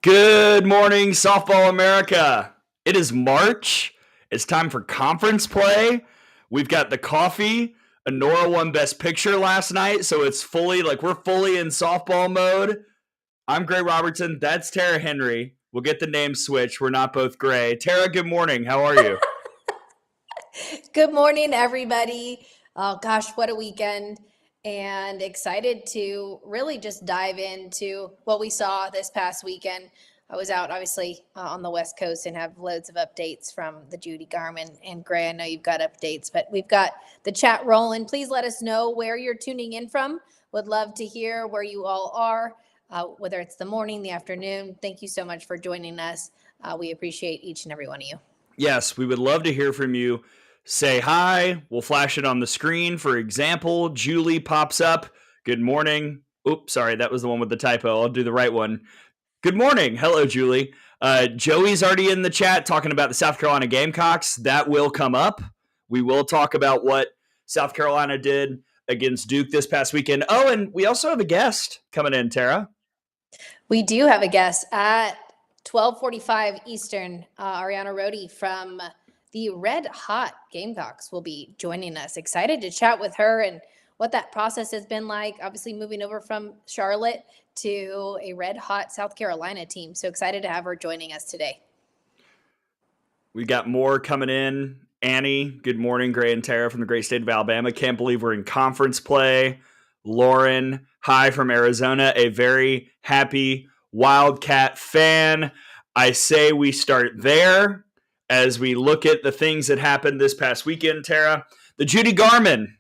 Good morning, Softball America. It is March. It's time for conference play. We've got the coffee. Honora won Best Picture last night, so it's we're fully in softball mode. I'm Gray Robertson. That's Tara Henry. We'll get the name switched. We're not both Gray. Tara, good morning. How are you? Good morning, everybody. Oh, gosh, what a weekend. And excited to really just dive into what we saw this past weekend. I was out, obviously, on the West Coast and have loads of updates from the Judy Garman and Gray. I know you've got updates, but we've got the chat rolling. Please let us know where you're tuning in from. Would love to hear where you all are, whether it's the morning, the afternoon. Thank you so much for joining us. We appreciate each and every one of you. Yes, we would love to hear from you. Say hi. We'll flash it on the screen. For example, Julie pops up. Good morning. Oops, sorry, that was the one with the typo. I'll do the right one. Good morning. Hello, Julie. Joey's already in the chat talking about the South Carolina Gamecocks. That will come up. We will talk about what South Carolina did against Duke this past weekend. Oh, and we also have a guest coming in, Tara. We do have a guest at 12:45 Eastern. Ariana Rodi from the Red Hot Gamecocks will be joining us. Excited to chat with her and what that process has been like. Obviously, moving over from Charlotte to a Red Hot South Carolina team. So excited to have her joining us today. We got more coming in. Annie, good morning. Gray and Tara from the great state of Alabama. Can't believe we're in conference play. Lauren, hi from Arizona. A very happy Wildcat fan. I say we start there as we look at the things that happened this past weekend, Tara. The Judy Garman.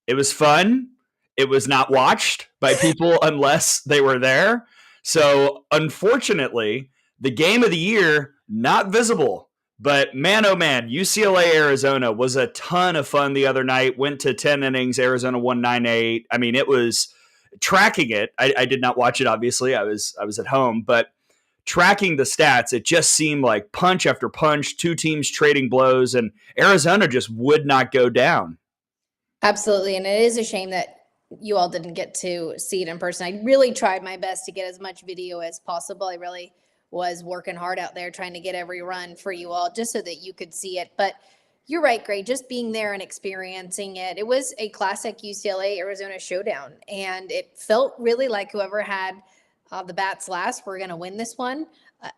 It was fun. It was not watched by people unless they were there. So, unfortunately, the game of the year, not visible. But man, oh man, UCLA Arizona was a ton of fun the other night. Went to 10 innings. Arizona won 9-8. I mean, it was tracking it. I did not watch it, obviously. I was at home, but tracking the stats, it just seemed like punch after punch, two teams trading blows, and Arizona just would not go down. Absolutely. And it is a shame that you all didn't get to see it in person. I really tried my best to get as much video as possible. I really was working hard out there trying to get every run for you all just so that you could see it. But you're right, Gray, just being there and experiencing it. It was a classic UCLA Arizona showdown, and it felt really like whoever had the bats last were going to win this one.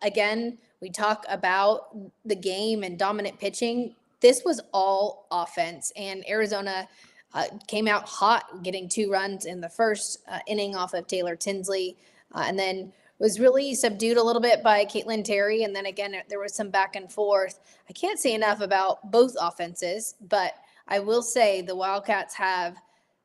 Again, we talk about the game and dominant pitching. This was all offense, and Arizona came out hot, getting 2 runs in the first inning off of Taylor Tinsley, and then was really subdued a little bit by Caitlin Terry. And then again, there was some back and forth. I can't say enough about both offenses, but I will say the Wildcats have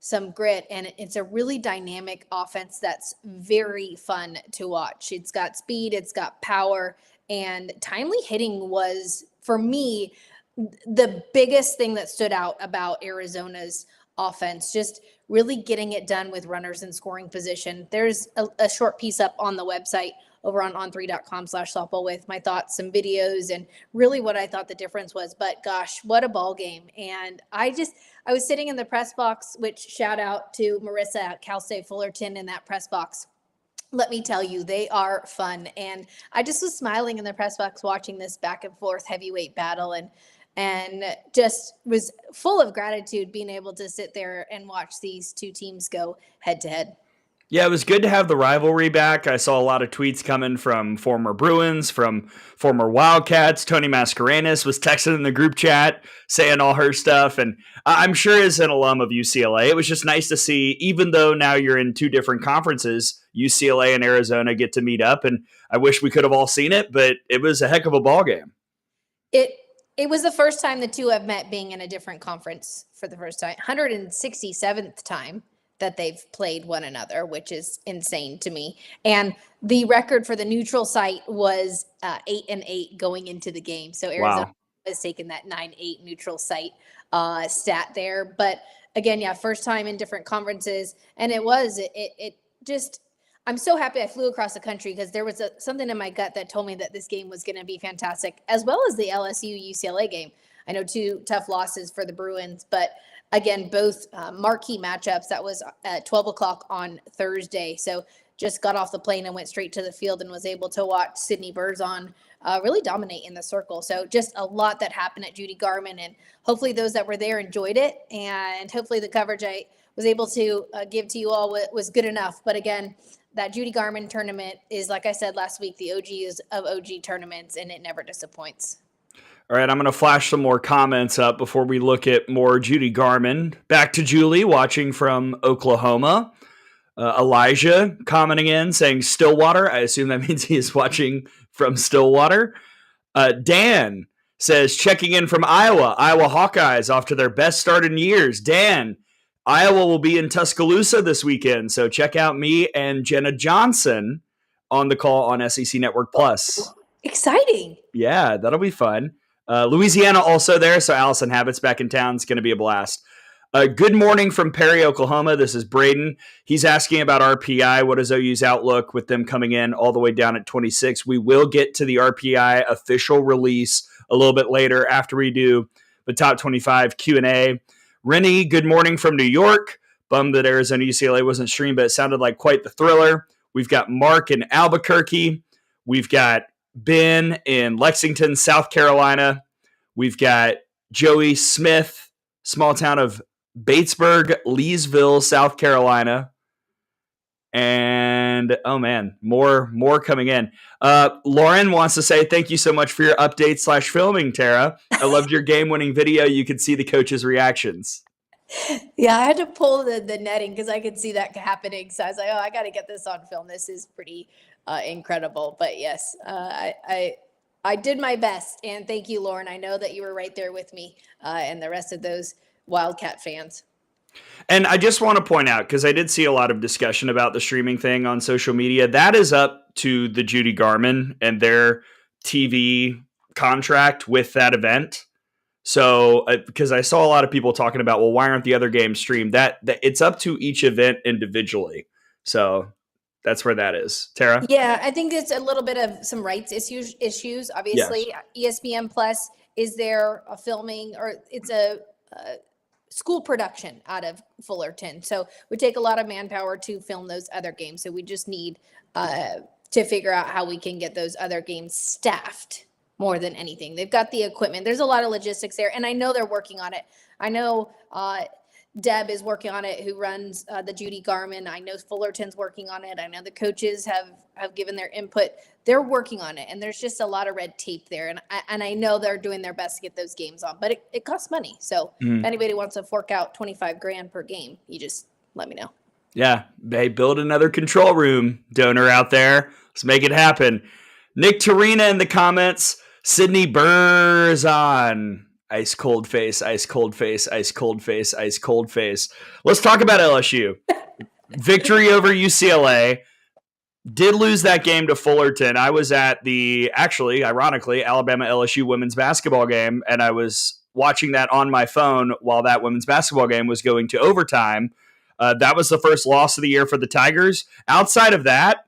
some grit, and it's a really dynamic offense that's very fun to watch. It's got speed, it's got power, and timely hitting was, for me, the biggest thing that stood out about Arizona's offense, just really getting it done with runners in scoring position. There's a short piece up on the website over on on3.com/softball with my thoughts, some videos, and really what I thought the difference was. But gosh, what a ball game. And I was sitting in the press box, which shout out to Marissa at Cal State Fullerton in that press box. Let me tell you, they are fun. And I just was smiling in the press box watching this back and forth heavyweight battle, and just was full of gratitude being able to sit there and watch these two teams go head to head. Yeah, it was good to have the rivalry back. I saw a lot of tweets coming from former Bruins, from former Wildcats. Tony Mascarenas was texting in the group chat saying all her stuff. And I'm sure as an alum of UCLA, it was just nice to see, even though now you're in 2 different conferences, UCLA and Arizona get to meet up. And I wish we could have all seen it, but it was a heck of a ball game. It was the first time the two have met being in a different conference for the first time. 167th time that they've played one another, which is insane to me. And the record for the neutral site was 8-8 going into the game. So Arizona has taken that 9-8 neutral site stat there. But again, yeah, first time in different conferences. And it just, I'm so happy I flew across the country because there was something in my gut that told me that this game was going to be fantastic, as well as the LSU-UCLA game. I know 2 tough losses for the Bruins, but again, both marquee matchups. That was at 12 o'clock on Thursday. So just got off the plane and went straight to the field and was able to watch Sydney Berzon really dominate in the circle. So just a lot that happened at Judi Garman, and hopefully those that were there enjoyed it, and hopefully the coverage I was able to give to you all was good enough. But again, that Judi Garman tournament is, like I said last week, the OG of OG tournaments, and it never disappoints. All right, I'm going to flash some more comments up before we look at more Judi Garman. Back to Julie, watching from Oklahoma. Elijah commenting in, saying Stillwater. I assume that means he is watching from Stillwater. Dan says, checking in from Iowa. Iowa Hawkeyes off to their best start in years. Dan, Iowa will be in Tuscaloosa this weekend, so check out me and Jenna Johnson on the call on SEC Network Plus. Exciting. Yeah, that'll be fun. Louisiana also there, so Allison Habit's back in town. It's going to be a blast. Good morning from Perry, Oklahoma. This is Braden. He's asking about RPI. What is OU's outlook with them coming in all the way down at 26? We will get to the RPI official release a little bit later after we do the top 25 Q&A. Rennie, good morning from New York. Bummed that Arizona UCLA wasn't streamed, but it sounded like quite the thriller. We've got Mark in Albuquerque. We've got Ben in Lexington, South Carolina. We've got Joey Smith, small town of Batesburg, Leesville, South Carolina. And, oh man, more coming in. Lauren wants to say thank you so much for your update / filming, Tara. I loved your game-winning video. You could see the coaches' reactions. Yeah, I had to pull the netting because I could see that happening. So I was like, oh, I got to get this on film. This is pretty incredible. But yes, I did my best. And thank you, Lauren. I know that you were right there with me and the rest of those Wildcat fans. And I just want to point out, because I did see a lot of discussion about the streaming thing on social media, that is up to the Judy Garmin and their TV contract with that event. So, because I saw a lot of people talking about, well, why aren't the other games streamed? That it's up to each event individually. So that's where that is. Tara? Yeah, I think it's a little bit of some rights issues. Obviously, yes. ESPN Plus is there a filming, or it's a school production out of Fullerton. So we take a lot of manpower to film those other games. So we just need to figure out how we can get those other games staffed more than anything. They've got the equipment. There's a lot of logistics there, and I know they're working on it. I know Deb is working on it, who runs the Judi Garman. I know Fullerton's working on it. I know the coaches have given their input. They're working on it, and there's just a lot of red tape there. And I know they're doing their best to get those games on, but it costs money. So if anybody wants to fork out $25,000 per game, you just let me know. Yeah, hey, build another control room donor out there. Let's make it happen. Nick Tarina in the comments. Sydney Berzon. Ice cold face, ice cold face, ice cold face, ice cold face. Let's talk about LSU. Victory over UCLA. Did lose that game to Fullerton. I was at ironically, Alabama LSU women's basketball game, and I was watching that on my phone while that women's basketball game was going to overtime. That was the first loss of the year for the Tigers. Outside of that,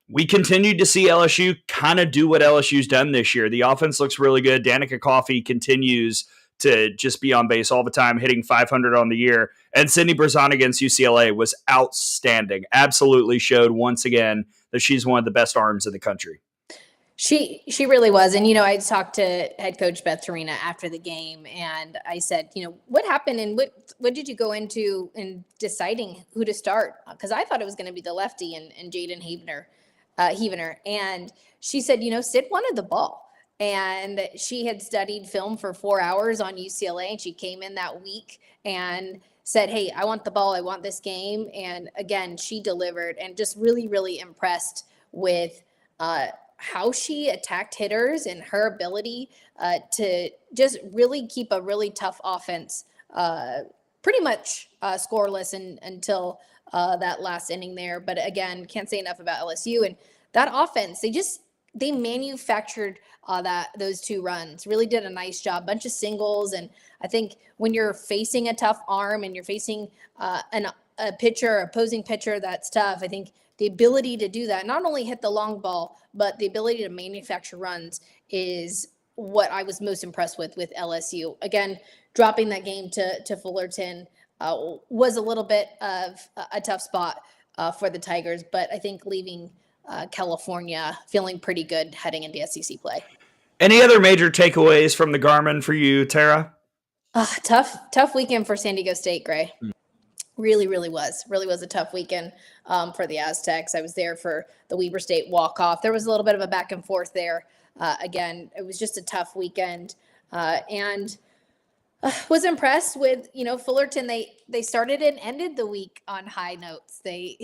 we continued to see LSU kind of do what LSU's done this year. The offense looks really good. Danica Coffey continues to just be on base all the time, hitting 500 on the year. And Sydney Berzon against UCLA was outstanding. Absolutely showed once again that she's one of the best arms in the country. She really was. And, I talked to head coach Beth Tarina after the game, and I said, what happened and what did you go into in deciding who to start? Because I thought it was going to be the lefty and Jaden Havener. And she said, Sid wanted the ball, and she had studied film for 4 hours on UCLA, and she came in that week and said, hey, I want the ball. I want this game. And again, she delivered, and just really, really impressed with how she attacked hitters and her ability to just really keep a really tough offense pretty much scoreless until that last inning there. But again, can't say enough about LSU and that offense. They manufactured those 2 runs, really did a nice job, bunch of singles. And I think when you're facing a tough arm and you're facing a opposing pitcher that's tough, I think the ability to do that, not only hit the long ball, but the ability to manufacture runs is what I was most impressed with LSU. Again, dropping that game to Fullerton was a little bit of a tough spot for the Tigers, but I think leaving California feeling pretty good heading into SEC play. Any other major takeaways from the Garmin for you, Tara? Tough weekend for San Diego State, Gray. Really was a tough weekend for the Aztecs. I was there for the Weber State walk-off. There was a little bit of a back and forth there. Again, it was just a tough weekend. And was impressed with, Fullerton. They started and ended the week on high notes. They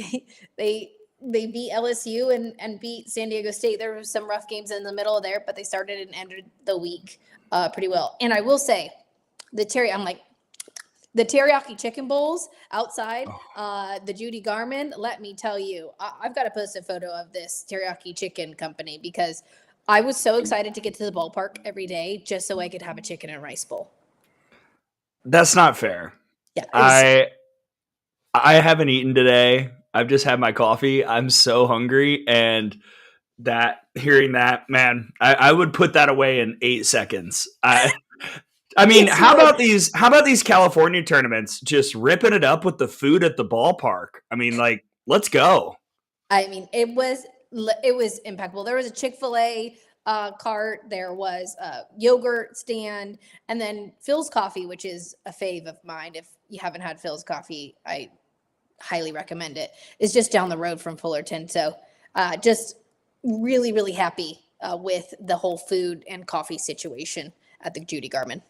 beat LSU and beat San Diego State. There were some rough games in the middle there, but they started and ended the week pretty well. And I will say, the teriyaki chicken bowls outside, the Judi Garman, let me tell you, I've got to post a photo of this teriyaki chicken company because I was so excited to get to the ballpark every day just so I could have a chicken and rice bowl. That's not fair. Yeah, I haven't eaten today. I've just had my coffee. I'm so hungry, and hearing that, man, I would put that away in 8 seconds. I mean, how about these California tournaments just ripping it up with the food at the ballpark? I mean, like, let's go. I mean, it was impeccable. There was a Chick-fil-A cart, there was a yogurt stand, and then Phil's Coffee, which is a fave of mine. If you haven't had Phil's Coffee, I highly recommend it. It's just down the road from Fullerton. So just really happy with the whole food and coffee situation at the Judi Garman.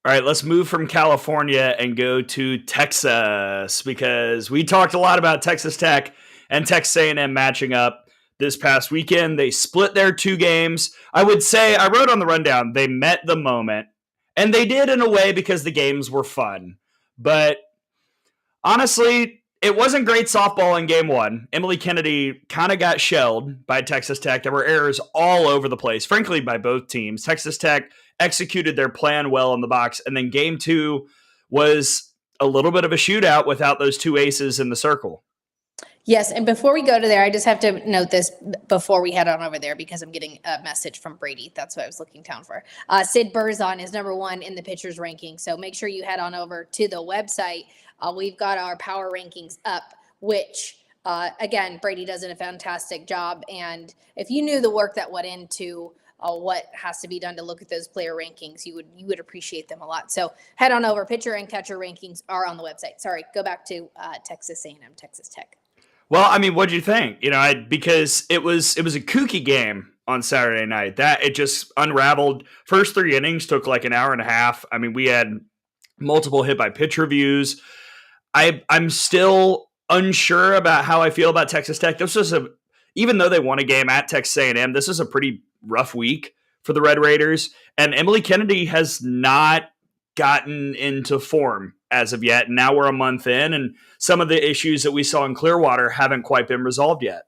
All right, let's move from California and go to Texas because we talked a lot about Texas Tech and Texas A&M matching up this past weekend. They split their 2 games. I would say, I wrote on the rundown, they met the moment, and they did in a way because the games were fun. But honestly, it wasn't great softball in game 1. Emily Kennedy kind of got shelled by Texas Tech. There were errors all over the place, frankly, by both teams. Texas Tech executed their plan well in the box, and then game 2 was a little bit of a shootout without those 2 aces in the circle. Yes, and before we go to there, I just have to note this before we head on over there because I'm getting a message from Brady. That's what I was looking down for. Sid Burzon is number 1 in the pitchers ranking, so make sure you head on over to the website. We've got our power rankings up, which, again, Brady does a fantastic job, and if you knew the work that went into what has to be done to look at those player rankings, you would appreciate them a lot. So head on over. Pitcher and catcher rankings are on the website. Sorry, go back to Texas A&M, Texas Tech. Well, I mean, what'd you think? Because it was a kooky game on Saturday night. That it just unraveled. First 3 innings took like an hour and a half. I mean, we had multiple hit by pitch reviews. I'm still unsure about how I feel about Texas Tech. This was even though they won a game at Texas A&M, this is a pretty rough week for the Red Raiders. And Emily Kennedy has not gotten into form as of yet. Now we're a month in, and some of the issues that we saw in Clearwater haven't quite been resolved yet.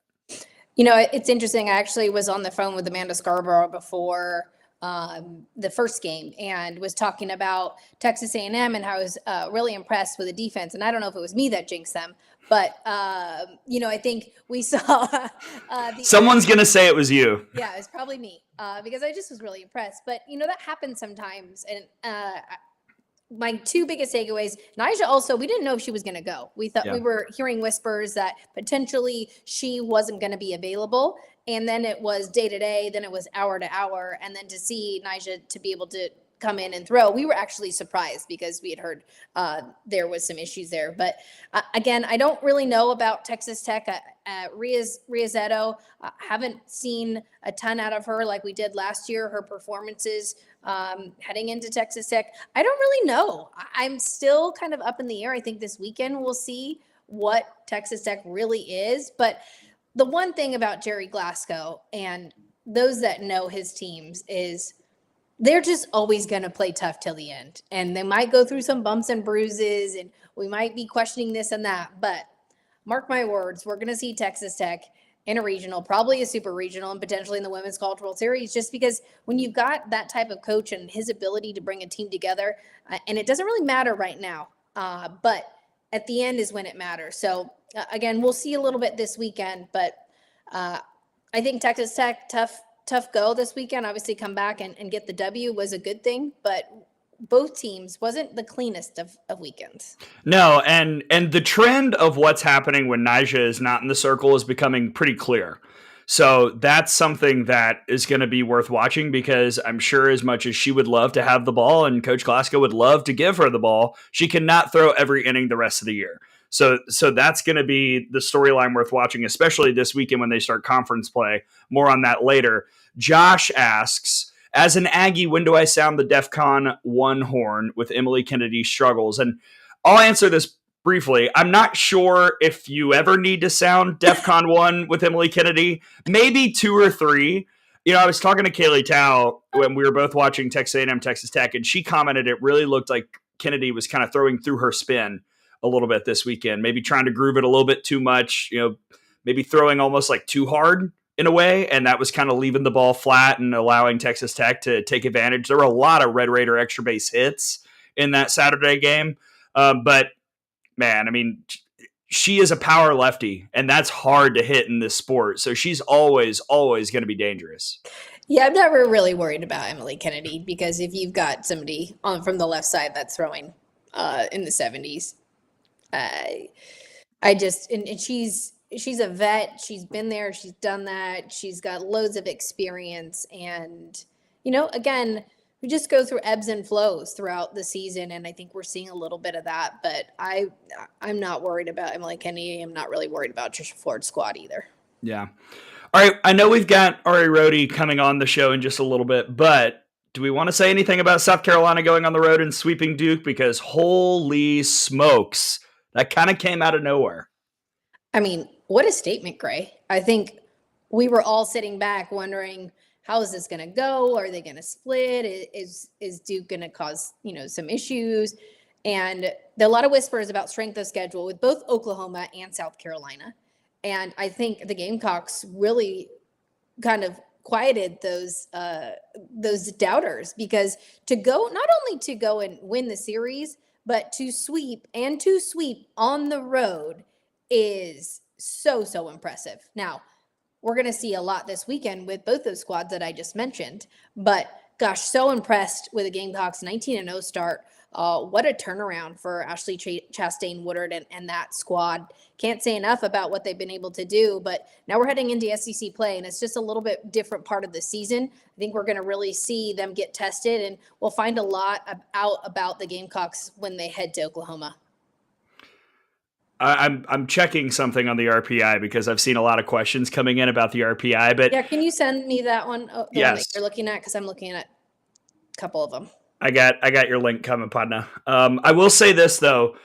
It's interesting. I actually was on the phone with Amanda Scarborough before the first game and was talking about Texas A&M and how I was really impressed with the defense. And I don't know if it was me that jinxed them, but, I think we saw someone's going to say it was you. Yeah, it was probably me because I just was really impressed. But, that happens sometimes. And my 2 biggest takeaways, Nyjah also, we didn't know if she was going to go. We thought we were hearing whispers that potentially she wasn't going to be available. And then it was day to day, then it was hour to hour. And then to see Nyjah to be able to come in and throw, we were actually surprised because we had heard there was some issues there. But again, I don't really know about Texas Tech. Riazetto, haven't seen a ton out of her like we did last year. Her performances heading into Texas Tech, I don't really know. I'm still kind of up in the air. I think this weekend we'll see what Texas Tech really is. But the one thing about Jerry Glasgow and those that know his teams is they're just always going to play tough till the end. And they might go through some bumps and bruises, and we might be questioning this and that. But mark my words, we're going to see Texas Tech in a regional, probably a super regional, and potentially in the Women's College World Series, just because when you've got that type of coach and his ability to bring a team together, and it doesn't really matter right now, but at the end is when it matters. So, again, we'll see a little bit this weekend, but I think Texas Tech, tough go this weekend. Obviously, come back and get the W was a good thing, but both teams wasn't the cleanest of weekends. No, and the trend of what's happening when Nyjah is not in the circle is becoming pretty clear. So that's something that is going to be worth watching, because I'm sure as much as she would love to have the ball and Coach Glasgow would love to give her the ball, she cannot throw every inning the rest of the year. So that's going to be the storyline worth watching, especially this weekend when they start conference play. More on that later. Josh asks, as an Aggie, when do I sound the DEFCON 1 horn with Emily Kennedy struggles? And I'll answer this briefly. I'm not sure if you ever need to sound DEFCON 1 with Emily Kennedy. Maybe 2 or 3. You know, I was talking to Kaylee Tao when we were both watching Texas A&M, Texas Tech, and she commented it really looked like Kennedy was kind of throwing through her spin a little bit this weekend, maybe trying to groove it a little bit too much, you know, maybe throwing almost like too hard in a way, and that was kind of leaving the ball flat and allowing Texas Tech to take advantage. There were a lot of Red Raider extra base hits in that Saturday game, but man, I mean, she is a power lefty, and that's hard to hit in this sport. So she's always going to be dangerous. Yeah, I'm never really worried about Emily Kennedy, because if you've got somebody from the left side that's throwing in the 70s, I just and she's a vet. She's been there. She's done that. She's got loads of experience, and you know, again, we just go through ebbs and flows throughout the season, and I think we're seeing a little bit of that. But I'm not worried about Emily Kennedy. I'm not really worried about Trisha Ford's squad either. Yeah. All right. I know we've got Ariana Rodi coming on the show in just a little bit, but do we want to say anything about South Carolina going on the road and sweeping Duke? Because holy smokes, that kind of came out of nowhere. I mean, what a statement, Gray. I think we were all sitting back wondering, how is this going to go? Are they going to split? Is Duke going to cause, you know, some issues? And there are a lot of whispers about strength of schedule with both Oklahoma and South Carolina. And I think the Gamecocks really kind of quieted those doubters, because to go, not only to go and win the series, but to sweep on the road is so impressive. Now, we're going to see a lot this weekend with both those squads that I just mentioned, but gosh, so impressed with the Gamecocks 19-0 start. What a turnaround for Ashley Chastain Woodard and that squad. Can't say enough about what they've been able to do, but now we're heading into SEC play, and it's just a little bit different part of the season. I think we're going to really see them get tested, and we'll find a lot out about the Gamecocks when they head to Oklahoma. I'm checking something on the RPI because I've seen a lot of questions coming in about the RPI. But yeah, can you send me that one? The yes. One that you're looking at, because I'm looking at a couple of them. I got your link coming, Padna. I will say this though,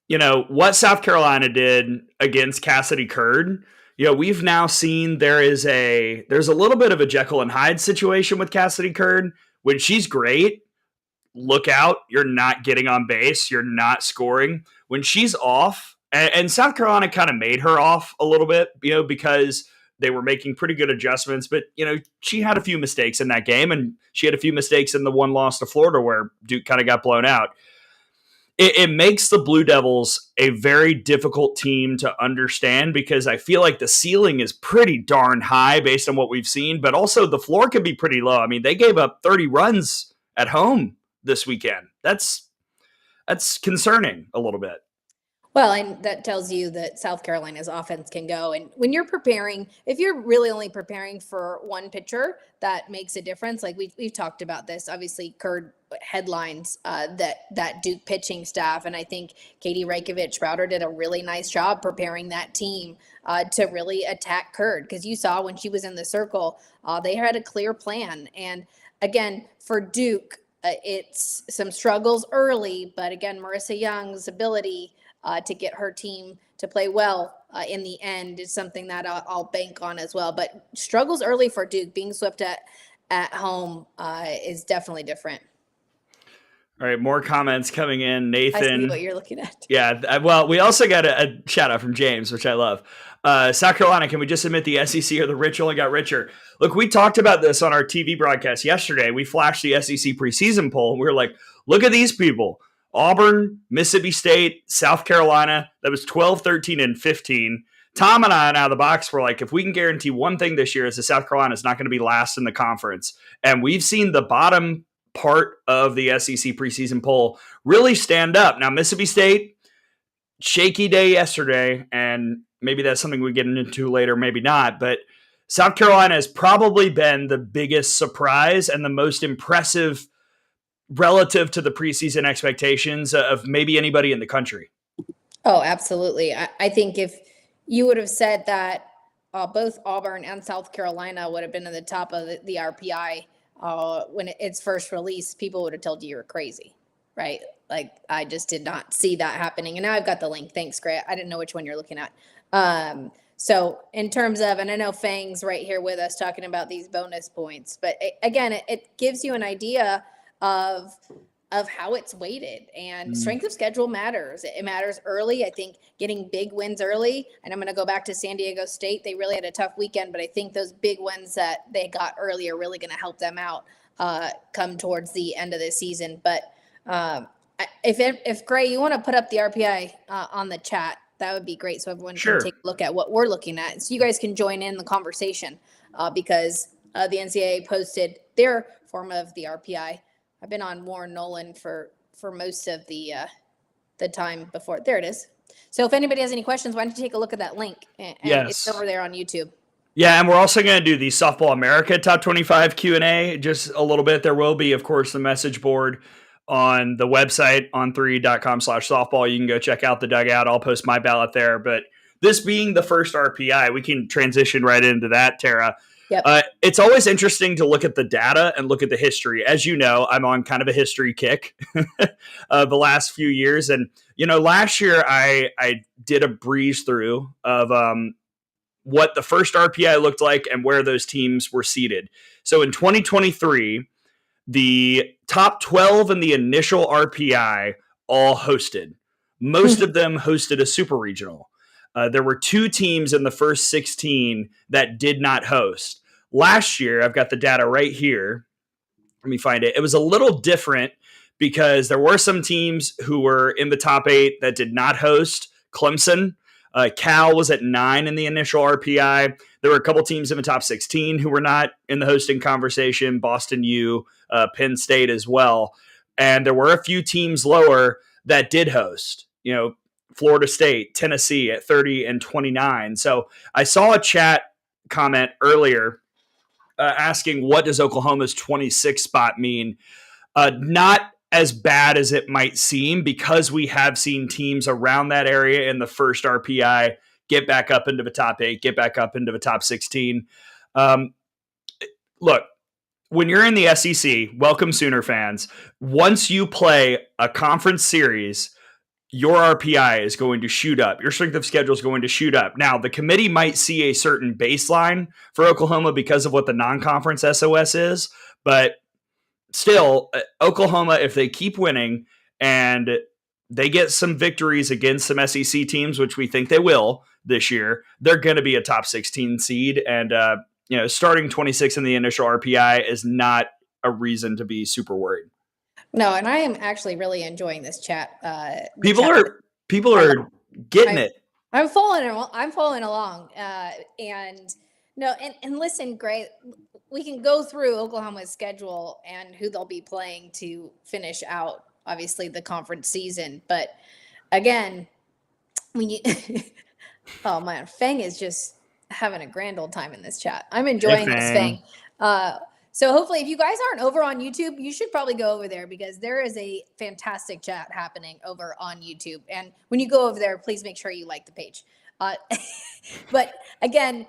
you know what South Carolina did against Cassidy Curd. You know, we've now seen there's a little bit of a Jekyll and Hyde situation with Cassidy Curd. When she's great, look out, you're not getting on base, you're not scoring. When she's off, and South Carolina kind of made her off a little bit, you know, because they were making pretty good adjustments, but you know, she had a few mistakes in that game, and she had a few mistakes in the one loss to Florida where Duke kind of got blown out. It makes the Blue Devils a very difficult team to understand, because I feel like the ceiling is pretty darn high based on what we've seen, but also the floor can be pretty low. I mean, they gave up 30 runs at home this weekend. That's concerning a little bit. Well, and that tells you that South Carolina's offense can go. And when you're preparing, if you're really only preparing for one pitcher, that makes a difference. Like we've talked about this. Obviously, Curd headlines that Duke pitching staff, and I think Katie Rajkovic-Sprouter did a really nice job preparing that team to really attack Curd, because you saw when she was in the circle, they had a clear plan. And again, for Duke, it's some struggles early, but again, Marissa Young's ability to get her team to play well in the end is something that I'll bank on as well. But struggles early for Duke, being swept at home is definitely different. All right, more comments coming in. Nathan. I see what you're looking at. Yeah, well, we also got a shout out from James, which I love. South Carolina, can we just admit the SEC or the rich only got richer? Look, we talked about this on our TV broadcast yesterday. We flashed the SEC preseason poll, and we were like, look at these people. Auburn, Mississippi State, South Carolina. That was 12, 13, and 15. Tom and I out of the box were like, if we can guarantee one thing this year is that South Carolina is not going to be last in the conference. And we've seen the bottom part of the SEC preseason poll really stand up. Now, Mississippi State, shaky day yesterday, and maybe that's something we get into later, maybe not, but South Carolina has probably been the biggest surprise and the most impressive relative to the preseason expectations of maybe anybody in the country. Oh, absolutely. I think if you would have said that both Auburn and South Carolina would have been at the top of the RPI when it's first released, people would have told you were crazy, right? Like, I just did not see that happening. And now I've got the link. Thanks, Grant. I didn't know which one you're looking at. So in terms of, and I know Fang's right here with us talking about these bonus points, but again, it gives you an idea of how it's weighted, and strength of schedule matters. It matters early. I think getting big wins early, and I'm going to go back to San Diego State. They really had a tough weekend, but I think those big wins that they got early are really going to help them out come towards the end of the season. But if Gray, you want to put up the RPI on the chat, that would be great. So everyone can take a look at what we're looking at. So you guys can join in the conversation because the NCAA posted their form of the RPI. I've been on Warren Nolan for most of the time before. There it is. So if anybody has any questions, why don't you take a look at that link? And it's over there on YouTube. Yeah, and we're also going to do the Softball America Top 25 Q&A just a little bit. There will be, of course, the message board on the website, on3.com/softball. You can go check out the dugout. I'll post my ballot there. But this being the first RPI, we can transition right into that, Tara. Yep. It's always interesting to look at the data and look at the history. As you know, I'm on kind of a history kick the last few years. And, last year I did a breeze through of what the first RPI looked like and where those teams were seated. So in 2023, the top 12 in the initial RPI all hosted. Most of them hosted a super regional. There were 2 teams in the first 16 that did not host. Last year, I've got the data right here. Let me find it. It was a little different because there were some teams who were in the top 8 that did not host. Clemson, Cal was at 9 in the initial RPI. There were a couple teams in the top 16 who were not in the hosting conversation. Boston U, Penn State as well. And there were a few teams lower that did host. Florida State, Tennessee at 30 and 29. So I saw a chat comment earlier asking, what does Oklahoma's 26 spot mean? Not as bad as it might seem, because we have seen teams around that area in the first RPI get back up into the top 8, get back up into the top 16. Look, when you're in the SEC, welcome Sooner fans. Once you play a conference series, your RPI is going to shoot up. Your strength of schedule is going to shoot up. Now, the committee might see a certain baseline for Oklahoma because of what the non-conference SOS is, but still, Oklahoma, if they keep winning and they get some victories against some SEC teams, which we think they will this year, they're going to be a top 16 seed. And, starting 26 in the initial RPI is not a reason to be super worried. No, and I am actually really enjoying this chat. People are getting it. I'm following along. And listen, Gray, we can go through Oklahoma's schedule and who they'll be playing to finish out, obviously, the conference season. But again, oh man, Fang is just having a grand old time in this chat. I'm enjoying this, Fang. So hopefully, if you guys aren't over on YouTube, you should probably go over there because there is a fantastic chat happening over on YouTube. And when you go over there, please make sure you like the page. But again,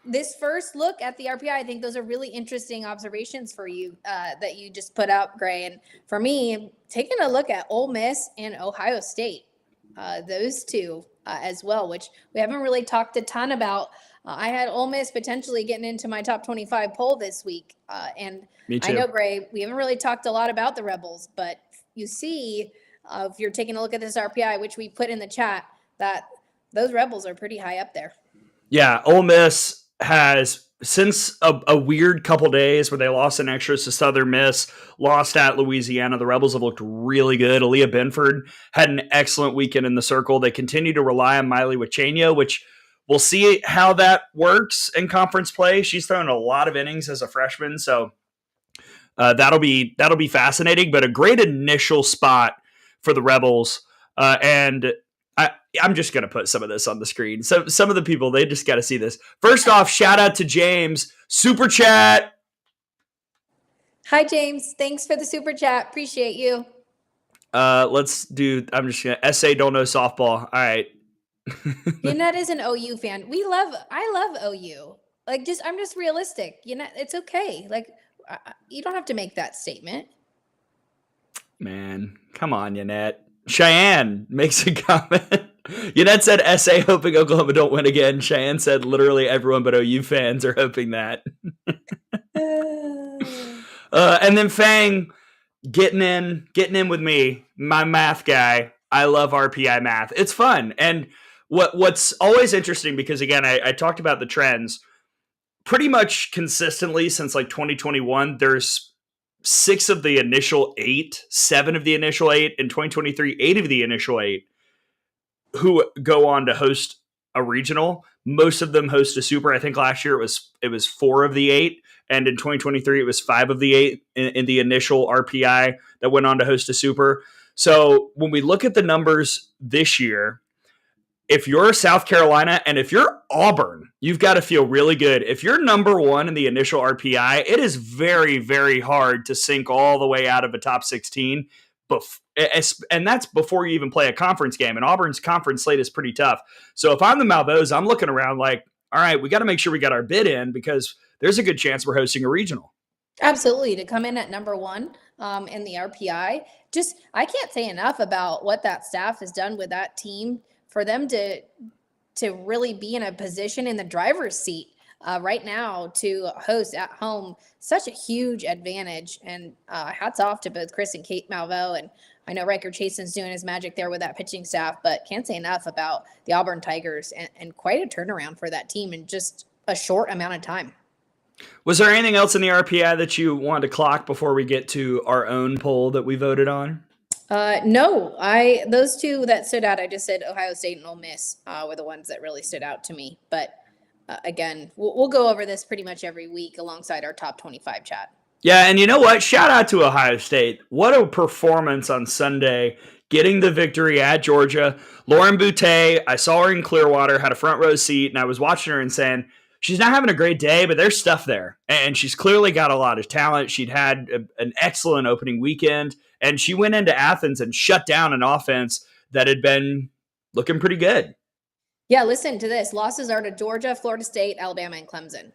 this first look at the RPI, I think those are really interesting observations for you that you just put out, Gray. And for me, taking a look at Ole Miss and Ohio State, those two as well, which we haven't really talked a ton about. I had Ole Miss potentially getting into my top 25 poll this week. And Me too. I know, Gray, we haven't really talked a lot about the Rebels, but you see, if you're taking a look at this RPI, which we put in the chat, that those Rebels are pretty high up there. Yeah, Ole Miss has, since a weird couple days where they lost in extras to Southern Miss, lost at Louisiana, the Rebels have looked really good. Aaliyah Benford had an excellent weekend in the circle. They continue to rely on Miley Wachenia, which we'll see how that works in conference play. She's thrown a lot of innings as a freshman, so That'll be fascinating, but a great initial spot for the Rebels. And I'm just going to put some of this on the screen. So some of the people, they just got to see this. First off, shout out to James. Super chat. Hi, James. Thanks for the super chat. Appreciate you. Let's do, I'm just going to SA don't know softball. All right. Yannette is an OU fan. I love OU. Like, I'm just realistic. Yannette, it's okay. Like, you don't have to make that statement. Man, come on, Yannette. Cheyenne makes a comment. Yannette said SA hoping Oklahoma don't win again. Cheyenne said literally everyone but OU fans are hoping that. And then Fang getting in with me, my math guy. I love RPI math. It's fun. And what's always interesting, because again, I talked about the trends pretty much consistently since like 2021. There's 7 of the initial 8 in 2023, 8 of the initial 8 who go on to host a regional. Most of them host a super. I think last year it was 4 of the 8. And in 2023, it was 5 of the 8 in the initial RPI that went on to host a super. So when we look at the numbers this year, if you're South Carolina and if you're Auburn, you've got to feel really good. If you're number 1 in the initial RPI, it is very, very hard to sink all the way out of a top 16. And that's before you even play a conference game. And Auburn's conference slate is pretty tough. So if I'm the Malveaux, I'm looking around like, all right, we got to make sure we got our bid in, because there's a good chance we're hosting a regional. Absolutely. To come in at number 1 in the RPI, I can't say enough about what that staff has done with that team for them to really be in a position in the driver's seat right now to host at home. Such a huge advantage. And hats off to both Chris and Kate Malveaux. And I know Riker Chasen's doing his magic there with that pitching staff, but can't say enough about the Auburn Tigers and quite a turnaround for that team in just a short amount of time. Was there anything else in the RPI that you wanted to clock before we get to our own poll that we voted on? No, those 2 that stood out, I just said Ohio State and Ole Miss were the ones that really stood out to me. But again, we'll go over this pretty much every week alongside our top 25 chat. Yeah, and you know what? Shout out to Ohio State. What a performance on Sunday, getting the victory at Georgia. Lauren Boutte, I saw her in Clearwater, had a front row seat, and I was watching her and saying, she's not having a great day, but there's stuff there. And she's clearly got a lot of talent. She'd had an excellent opening weekend, and she went into Athens and shut down an offense that had been looking pretty good. Yeah, listen to this. Losses are to Georgia, Florida State, Alabama, and Clemson.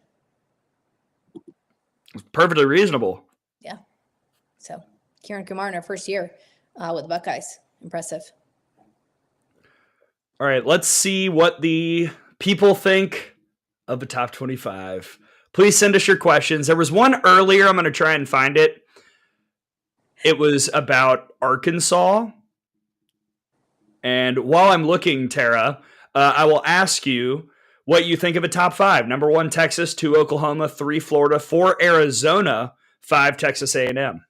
Perfectly reasonable. Yeah. So Kieran Kumar in her first year with the Buckeyes. Impressive. All right, let's see what the people think of the top 25. Please send us your questions. There was one earlier. I'm going to try and find it. It was about Arkansas. And while I'm looking, Tara, I will ask you what you think of a top 5. Number 1, Texas. 2, Oklahoma. 3, Florida. 4, Arizona. 5, Texas A&M.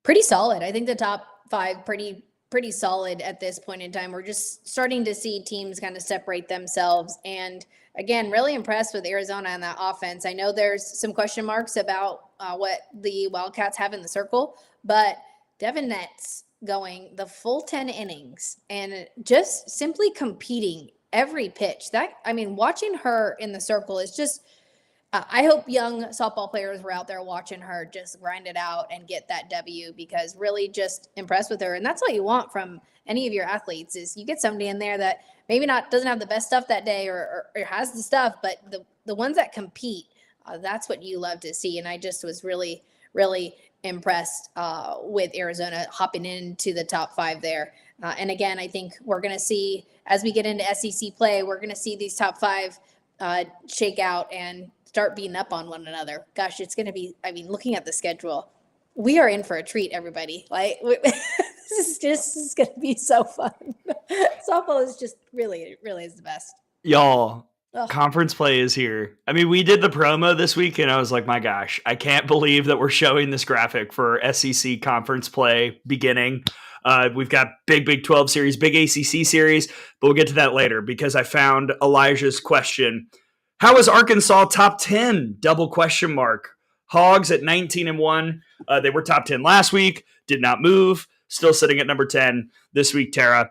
Pretty solid. I think the top 5 pretty solid at this point in time. We're just starting to see teams kind of separate themselves. And again, really impressed with Arizona and that offense. I know there's some question marks about what the Wildcats have in the circle, but Devin Netz going the full 10 innings and just simply competing every pitch. Watching her in the circle is just, I hope young softball players were out there watching her just grind it out and get that W, because really just impressed with her. And that's what you want from any of your athletes, is you get somebody in there that maybe doesn't have the best stuff that day or has the stuff, but the ones that compete, that's what you love to see. And I just was really, really impressed with Arizona hopping into the top 5 there. And again, I think we're going to see, as we get into SEC play, we're going to see these top 5 shake out and start beating up on one another. Gosh, it's going to be, looking at the schedule, we are in for a treat, everybody. This is going to be so fun. Softball is just really, really is the best. Y'all, conference play is here. We did the promo this week, and I was like, my gosh, I can't believe that we're showing this graphic for SEC conference play beginning. We've got big 12 series, big ACC series, but we'll get to that later, because I found Elijah's question. How is Arkansas top 10? ? Hogs at 19-1. They were top 10 last week, did not move, still sitting at number 10 this week. Tara,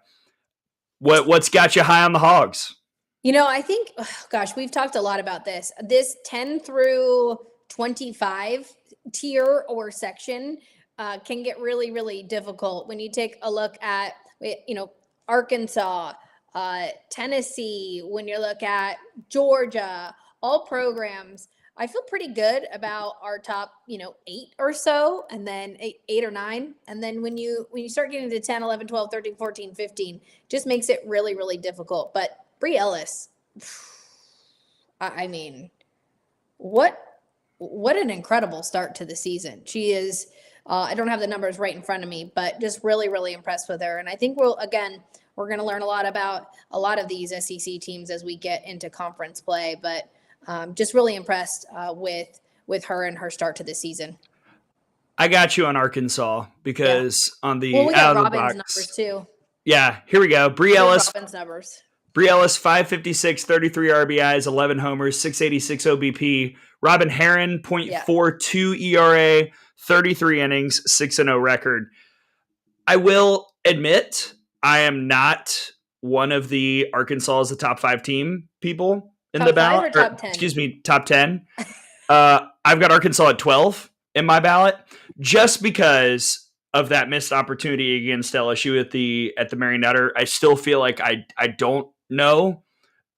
what's got you high on the Hogs? I think, we've talked a lot about this. This 10 through 25 tier or section can get really, really difficult when you take a look at, Arkansas, Tennessee, when you look at Georgia, all programs. I feel pretty good about our top, 8 or so, and then 8 or 9. And then when you start getting to 10, 11, 12, 13, 14, 15, just makes it really, really difficult. But Brie Ellis, I mean, what an incredible start to the season. She is, I don't have the numbers right in front of me, but just really, really impressed with her. And I think we're going to learn a lot about a lot of these SEC teams as we get into conference play, but just really impressed with her and her start to the season. I got you on Arkansas because on the we got Robin's numbers too. Yeah, here we go. Brie Ellis. Robin's numbers. Brie Ellis, 556, 33 RBIs, 11 homers, 686 OBP. Robin Herron, .42 ERA, 33 innings, 6-0 record. I will admit, I am not one of the Arkansas as the top 5 team people in the ballot. Top 10? Excuse me, top 10. I've got Arkansas at 12 in my ballot, just because of that missed opportunity against LSU at the Mary Nutter. I still feel like I don't know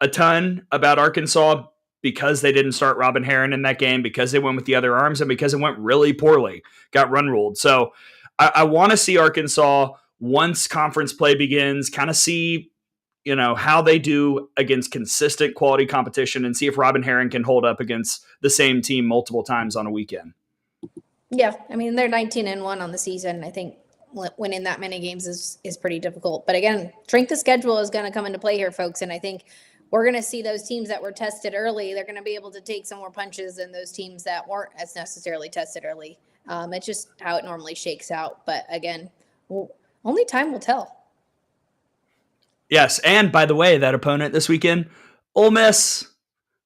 a ton about Arkansas because they didn't start Robin Herron in that game, because they went with the other arms, and because it went really poorly, got run ruled. So I want to see Arkansas once conference play begins, kind of see, how they do against consistent quality competition, and see if Robin Herron can hold up against the same team multiple times on a weekend. Yeah. I mean, they're 19-1 on the season. I think winning that many games is pretty difficult. But again, strength of schedule is going to come into play here, folks. And I think we're going to see those teams that were tested early, they're going to be able to take some more punches than those teams that weren't as necessarily tested early. It's just how it normally shakes out. But again, only time will tell. Yes. And by the way, that opponent this weekend, Ole Miss,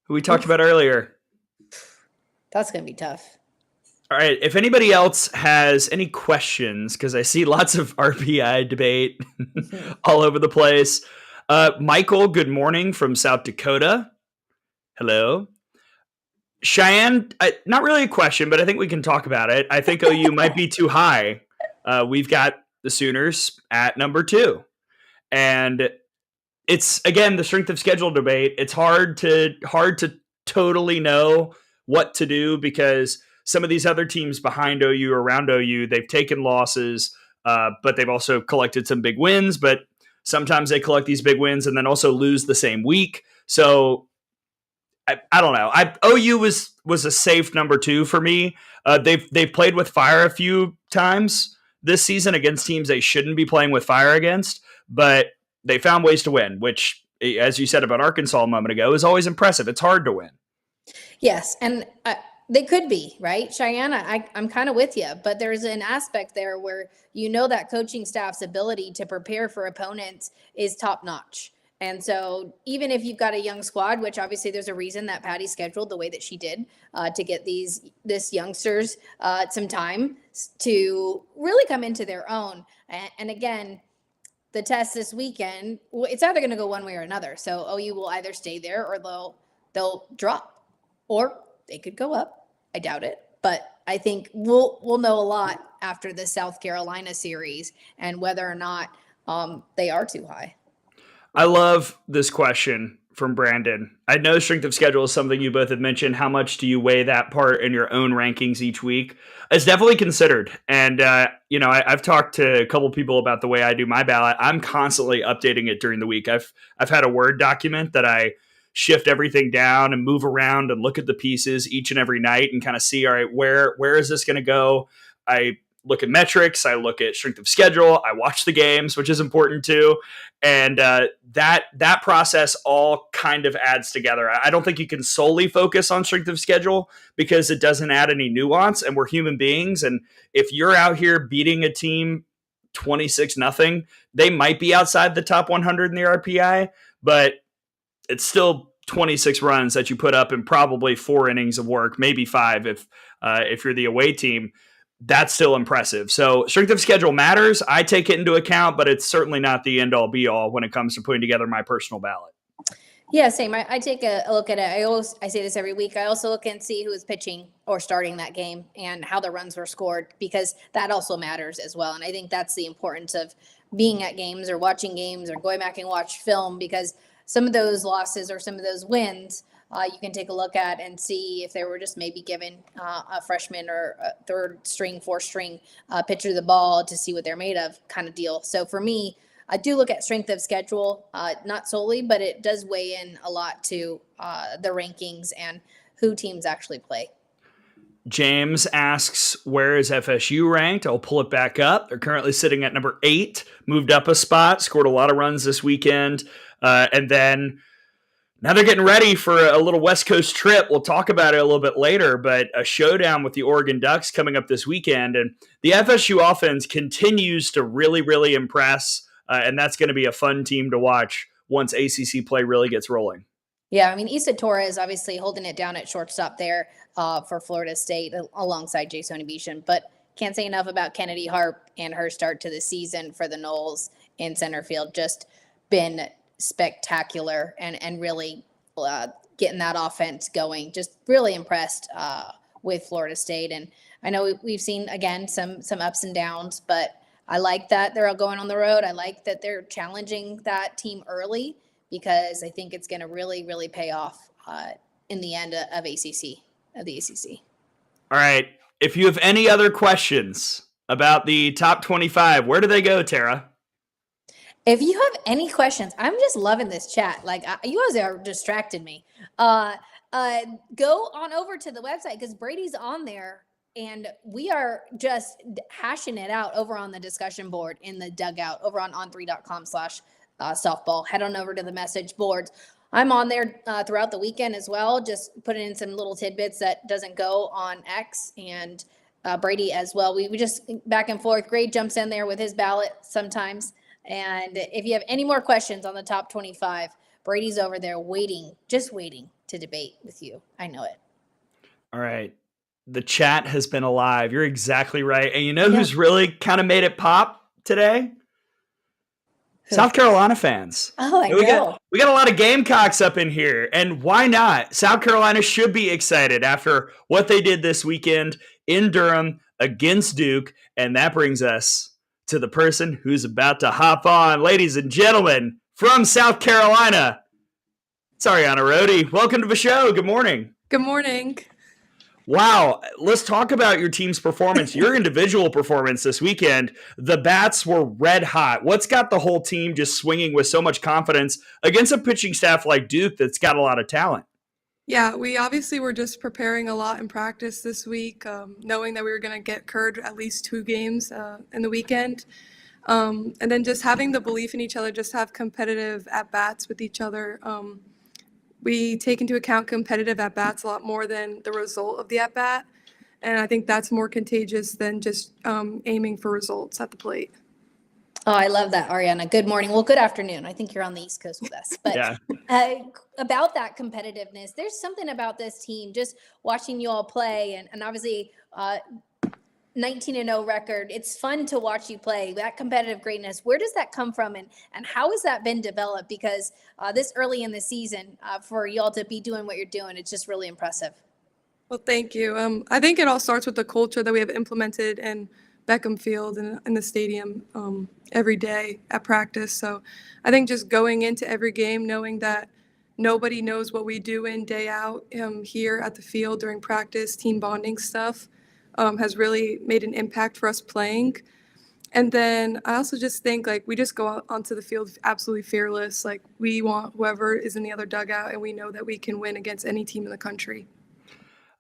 who we talked about earlier. That's going to be tough. All right. If anybody else has any questions, because I see lots of RPI debate all over the place. Michael, good morning from South Dakota. Hello. Cheyenne, not really a question, but I think we can talk about it. I think OU might be too high. We've got the Sooners at number 2. And it's, again, the strength of schedule debate. It's hard to totally know what to do, because some of these other teams behind OU, around OU, they've taken losses, but they've also collected some big wins. But sometimes they collect these big wins and then also lose the same week. So I don't know. OU was a safe number 2 for me. They've played with fire a few times this season against teams they shouldn't be playing with fire against, but they found ways to win, which, as you said about Arkansas a moment ago, is always impressive. It's hard to win. Yes, and they could be, right? Cheyenne, I'm kind of with you, but there's an aspect there where that coaching staff's ability to prepare for opponents is top notch. And so even if you've got a young squad, which obviously there's a reason that Patty scheduled the way that she did to get this youngsters some time to really come into their own. And again, the test this weekend, it's either going to go one way or another. So OU will either stay there or they'll drop, or they could go up. I doubt it, but I think we'll know a lot after the South Carolina series and whether or not they are too high. I love this question from Brandon. I know strength of schedule is something you both have mentioned. How much do you weigh that part in your own rankings each week? It's definitely considered. And, I've talked to a couple people about the way I do my ballot. I'm constantly updating it during the week. I've had a Word document that I shift everything down and move around and look at the pieces each and every night and kind of see, all right, where is this going to go? I look at metrics. I look at strength of schedule. I watch the games, which is important too. And that process all kind of adds together. I don't think you can solely focus on strength of schedule because it doesn't add any nuance, and we're human beings. And if you're out here beating a team 26-0, they might be outside the top 100 in the RPI, but it's still 26 runs that you put up in probably 4 innings of work, maybe 5 if if you're the away team, that's still impressive. So strength of schedule matters. I take it into account, but it's certainly not the end all be all when it comes to putting together my personal ballot. Yeah, same. I take a look at it. I say this every week. I also look and see who is pitching or starting that game and how the runs were scored, because that also matters as well. And I think that's the importance of being at games or watching games or going back and watch film, because some of those losses or some of those wins, you can take a look at and see if they were just maybe given a freshman or a third string, fourth string pitcher the ball to see what they're made of kind of deal. So for me, I do look at strength of schedule, not solely, but it does weigh in a lot to the rankings and who teams actually play. James asks, where is FSU ranked? I'll pull it back up. They're currently sitting at number 8, moved up a spot, scored a lot of runs this weekend. And then now they're getting ready for a little West Coast trip. We'll talk about it a little bit later, but a showdown with the Oregon Ducks coming up this weekend. And the FSU offense continues to really, really impress. And that's going to be a fun team to watch once ACC play really gets rolling. Yeah, I mean, Issa Torres obviously holding it down at shortstop there for Florida State alongside Jason Beecham. But can't say enough about Kennedy Harp and her start to the season for the Noles in center field. Just been spectacular and really getting that offense going. Just really impressed with Florida State. And I know we've seen, again, some ups and downs, but I like that they're all going on the road. I like that they're challenging that team early, because I think it's going to really, really pay off in the end of the ACC. All right. If you have any other questions about the top 25, where do they go, Tara? If you have any questions, I'm just loving this chat. Like, you guys are distracting me. Go on over to the website, because Brady's on there. And we are just hashing it out over on the discussion board in the dugout over on on3.com/softball. Head on over to the message boards. I'm on there throughout the weekend as well, just putting in some little tidbits that doesn't go on X, and Brady as well. We just back and forth. Gray jumps in there with his ballot sometimes. And if you have any more questions on the top 25, Brady's over there just waiting to debate with you. I know it. All right. The chat has been alive. You're exactly right. And you know who's really kind of made it pop today? South Carolina fans. Oh, I know. We got a lot of Gamecocks up in here. And why not? South Carolina should be excited after what they did this weekend in Durham against Duke. And that brings us to the person who's about to hop on. Ladies and gentlemen, from South Carolina, it's Ariana Rodi. Welcome to the show. Good morning. Good morning. Wow. Let's talk about your team's performance, your individual performance this weekend. The bats were red hot. What's got the whole team just swinging with so much confidence against a pitching staff like Duke that's got a lot of talent? Yeah, we obviously were just preparing a lot in practice this week, knowing that we were going to get Curd at least 2 games in the weekend. And then just having the belief in each other, just have competitive at-bats with each other. We take into account competitive at-bats a lot more than the result of the at-bat. And I think that's more contagious than just aiming for results at the plate. Oh, I love that, Ariana. Good morning. Well, good afternoon. I think you're on the East Coast with us. But Yeah. About that competitiveness, there's something about this team, just watching you all play, and obviously 19-0 record. It's fun to watch you play. That competitive greatness, where does that come from, and how has that been developed? Because this early in the season, for y'all to be doing what you're doing, it's just really impressive. Well, thank you. I think it all starts with the culture that we have implemented in Beckham Field and in the stadium every day at practice. So I think just going into every game, knowing that nobody knows what we do in, day out here at the field during practice, team bonding stuff, has really made an impact for us playing. And then I also just think, like, we just go out onto the field absolutely fearless. Like, we want whoever is in the other dugout, and we know that we can win against any team in the country.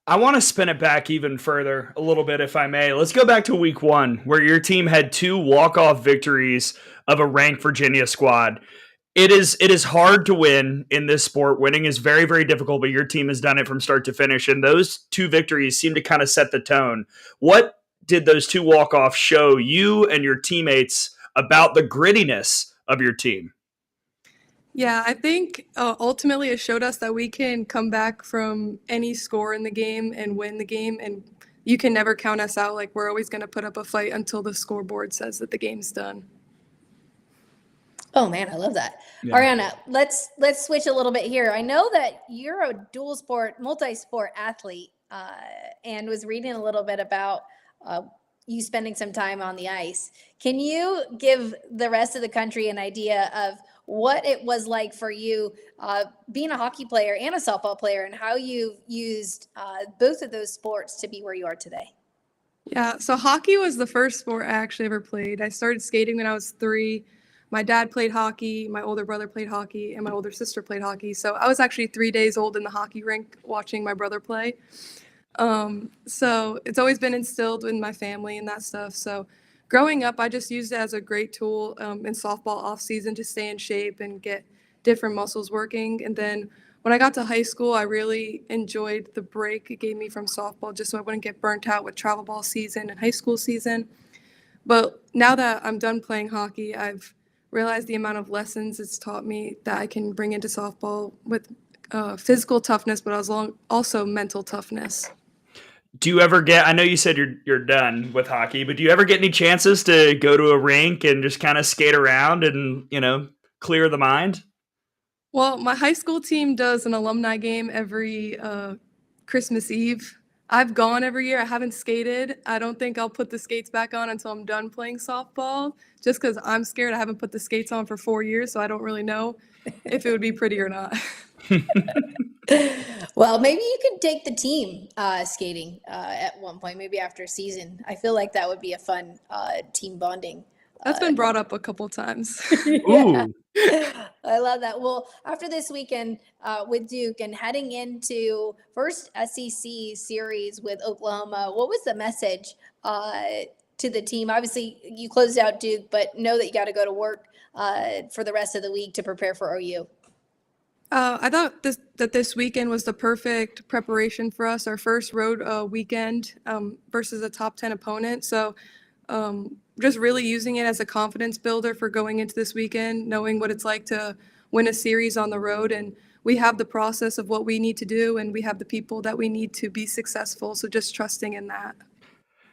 I want to spin it back even further a little bit, if I may. Let's go back to week 1, where your team had 2 walk-off victories of a ranked Virginia squad. It is hard to win in this sport. Winning is very, very difficult, but your team has done it from start to finish, and those 2 victories seem to kind of set the tone. What did those 2 walk-offs show you and your teammates about the grittiness of your team? Yeah, I think ultimately it showed us that we can come back from any score in the game and win the game and you can never count us out. Like, we're always going to put up a fight until the scoreboard says that the game's done. Oh man, I love that. Yeah. Ariana, let's switch a little bit here. I know that you're a dual sport, multi-sport athlete, and was reading a little bit about you spending some time on the ice. Can you give the rest of the country an idea of what it was like for you being a hockey player and a softball player, and how you used both of those sports to be where you are today? Yeah, so hockey was the first sport I actually ever played. I started skating when I was 3. My dad played hockey, my older brother played hockey, and my older sister played hockey. So I was actually 3 days old in the hockey rink watching my brother play. So it's always been instilled in my family and that stuff. So growing up, I just used it as a great tool in softball off season to stay in shape and get different muscles working. And then when I got to high school, I really enjoyed the break it gave me from softball, just so I wouldn't get burnt out with travel ball season and high school season. But now that I'm done playing hockey, I've realized the amount of lessons it's taught me that I can bring into softball with physical toughness, but also mental toughness. Do you ever get, I know you said you're done with hockey, but do you ever get any chances to go to a rink and just kind of skate around and, clear the mind? Well, my high school team does an alumni game every Christmas Eve. I've gone every year. I haven't skated. I don't think I'll put the skates back on until I'm done playing softball, just because I'm scared. I haven't put the skates on for 4 years, so I don't really know if it would be pretty or not. Well, maybe you could take the team skating at one point, maybe after a season. I feel like that would be a fun team bonding. That's been brought up a couple times. Ooh. I love that. Well, after this weekend with Duke and heading into first SEC series with Oklahoma, what was the message to the team? Obviously, you closed out Duke, but know that you got to go to work for the rest of the week to prepare for OU. I thought this weekend was the perfect preparation for us, our first road weekend versus a top 10 opponent. So just really using it as a confidence builder for going into this weekend, knowing what it's like to win a series on the road. And we have the process of what we need to do, and we have the people that we need to be successful. So just trusting in that.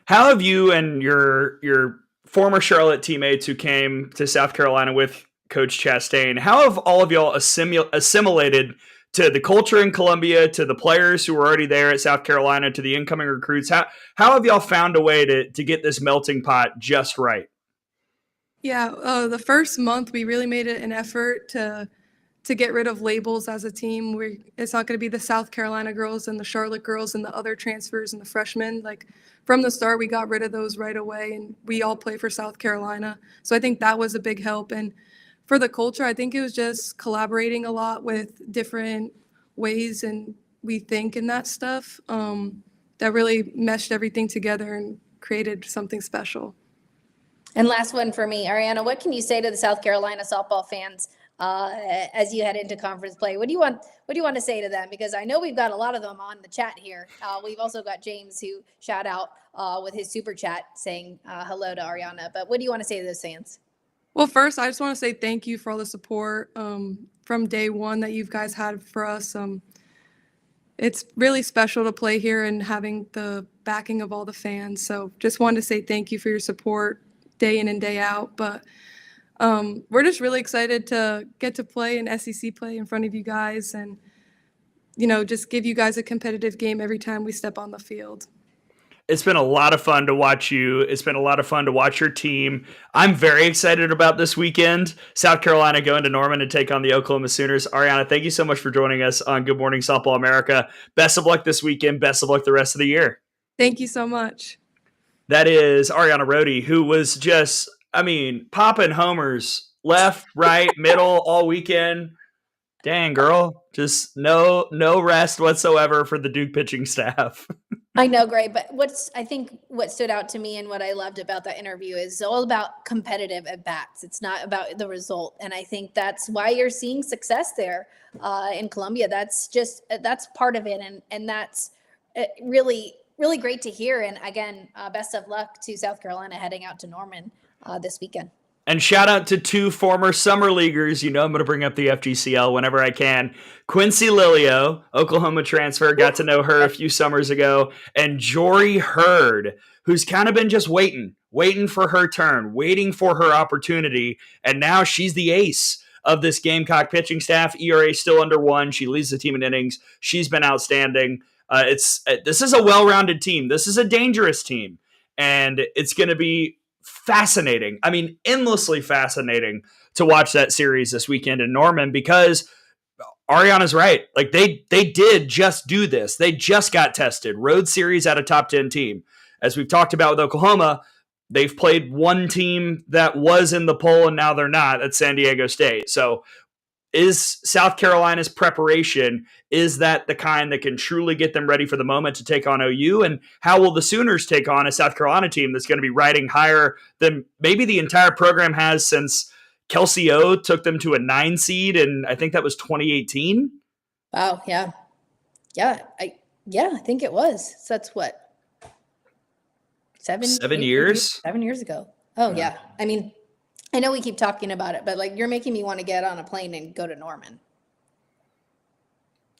How have you and your former Charlotte teammates who came to South Carolina with Coach Chastain, how have all of y'all assimilated to the culture in Columbia, to the players who were already there at South Carolina, to the incoming recruits? How have y'all found a way to get this melting pot just right? Yeah, the first month we really made it an effort to get rid of labels as a team. It's not going to be the South Carolina girls and the Charlotte girls and the other transfers and the freshmen. Like, from the start, we got rid of those right away, and we all play for South Carolina. So I think that was a big help. And for the culture, I think it was just collaborating a lot with different ways and we think and that stuff that really meshed everything together and created something special. And last one for me, Ariana, what can you say to the South Carolina softball fans as you head into conference play? What do you want to say to them? Because I know we've got a lot of them on the chat here. We've also got James, who shout out with his super chat saying hello to Ariana. But what do you want to say to those fans? Well, first, I just want to say thank you for all the support from day one that you guys had for us. It's really special to play here and having the backing of all the fans. So just wanted to say thank you for your support day in and day out. But we're just really excited to get to play an SEC play in front of you guys and, just give you guys a competitive game every time we step on the field. It's been a lot of fun to watch you. It's been a lot of fun to watch your team. I'm very excited about this weekend. South Carolina going to Norman to take on the Oklahoma Sooners. Ariana, thank you so much for joining us on Good Morning Softball America. Best of luck this weekend. Best of luck the rest of the year. Thank you so much. That is Ariana Rodi, who was just, popping homers left, right, middle all weekend. Dang, girl. Just no rest whatsoever for the Duke pitching staff. I know, Gray, but I think what stood out to me and what I loved about that interview is all about competitive at bats. It's not about the result. And I think that's why you're seeing success there in Columbia. That's part of it. And that's really, really great to hear. And again, best of luck to South Carolina heading out to Norman this weekend. And shout out to 2 former summer leaguers. I'm going to bring up the FGCL whenever I can. Quincy Lilio, Oklahoma transfer, got to know her a few summers ago. And Jory Hurd, who's kind of been just waiting for her turn, waiting for her opportunity. And now she's the ace of this Gamecock pitching staff. ERA still under 1. She leads the team in innings. She's been outstanding. This is a well-rounded team. This is a dangerous team. And it's going to be fascinating. I mean, endlessly fascinating to watch that series this weekend in Norman, because Ariana's right. Like they did just do this. They just got tested. Road series at a top 10 team. As we've talked about with Oklahoma, they've played one team that was in the poll and now they're not. That's San Diego State. So is South Carolina's preparation, is that the kind that can truly get them ready for the moment to take on OU? And how will the Sooners take on a South Carolina team that's going to be riding higher than maybe the entire program has since Kelsey O took them to a 9 seed, and I think that was 2018? Wow, yeah. I think it was. So that's what? 7 years? 7 years ago. Oh, yeah. I mean, I know we keep talking about it, but like you're making me want to get on a plane and go to Norman.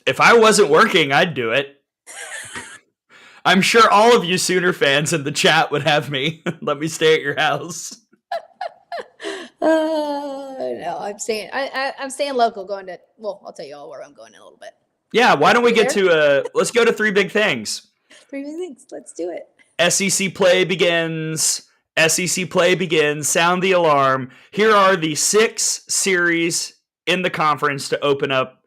If I wasn't working, I'd do it. I'm sure all of you Sooner fans in the chat would have me. Let me stay at your house. No, I'm staying. I'm staying local. Going to. Well, I'll tell you all where I'm going in a little bit. Yeah, why don't we get to let's go to 3 big things. 3 big things. Let's do it. SEC play begins. SEC play begins. Sound the alarm. Here are the 6 series in the conference to open up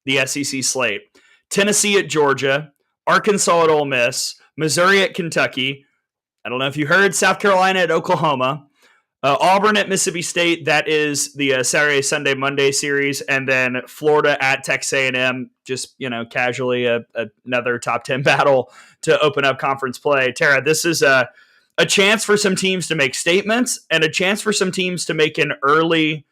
the SEC slate. Tennessee at Georgia, Arkansas at Ole Miss, Missouri at Kentucky. I don't know if you heard, South Carolina at Oklahoma, Auburn at Mississippi State. That is the Saturday, Sunday, Monday series. And then Florida at Texas A&M, just, casually another top 10 battle to open up conference play. Tara, this is a chance for some teams to make statements and a chance for some teams to make an early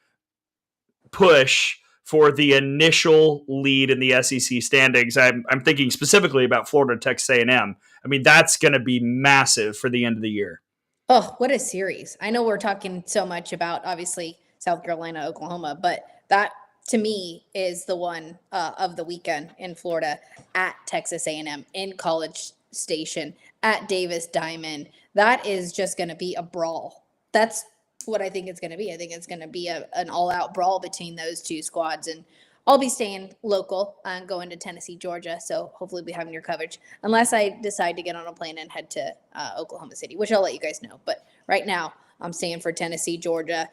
push for the initial lead in the SEC standings. I'm thinking specifically about Florida, Texas A&M. I mean, that's going to be massive for the end of the year. Oh, what a series. I know we're talking so much about, obviously, South Carolina, Oklahoma, but that, to me, is the one of the weekend in Florida at Texas A&M, in College Station, at Davis Diamond. That is just going to be a brawl. That's what I think it's going to be. I think it's going to be an all-out brawl between those 2 squads, and I'll be staying local and going to Tennessee, Georgia, so hopefully we'll be having your coverage, unless I decide to get on a plane and head to Oklahoma City, which I'll let you guys know. But right now, I'm staying for Tennessee, Georgia,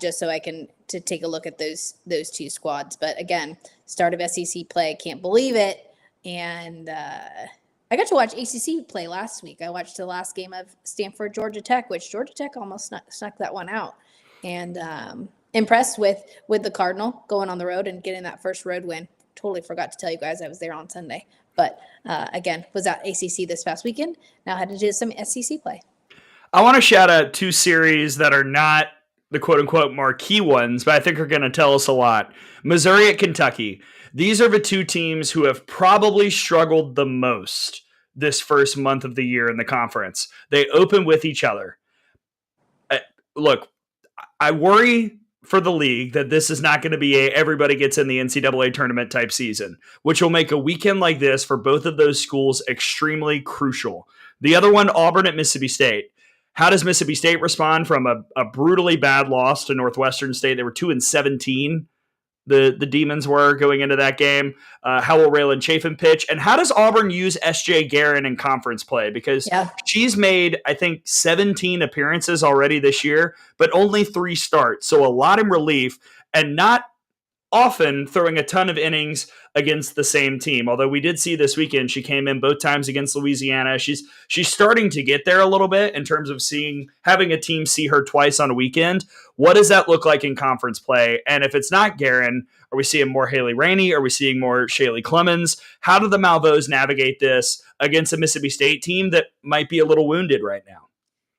just so I can to take a look at those 2 squads. But again, start of SEC play, can't believe it, and I got to watch ACC play last week. I watched the last game of Stanford, Georgia Tech, which Georgia Tech almost snuck that one out. And impressed with the Cardinal going on the road and getting that first road win. Totally forgot to tell you guys I was there on Sunday. But again, was at ACC this past weekend. Now had to do some SEC play. I want to shout out 2 series that are not the quote-unquote marquee ones, but I think are going to tell us a lot. Missouri at Kentucky. These are the 2 teams who have probably struggled the most this first month of the year in the conference. They open with each other. Look, I worry for the league that this is not going to be everybody gets in the NCAA tournament type season, which will make a weekend like this for both of those schools extremely crucial. The other one, Auburn at Mississippi State. How does Mississippi State respond from a brutally bad loss to Northwestern State? They were 2-17. The Demons were going into that game. How will Raylan Chafin pitch? And how does Auburn use S.J. Guerin in conference play? Because she's made, I think, 17 appearances already this year, but only 3 starts. So a lot in relief and not often throwing a ton of innings against the same team. Although we did see this weekend, she came in both times against Louisiana. She's starting to get there a little bit in terms of having a team see her twice on a weekend. What does that look like in conference play? And if it's not Guerin, are we seeing more Haley Rainey? Are we seeing more Shaylee Clemens? How do the Malveaux navigate this against a Mississippi State team that might be a little wounded right now?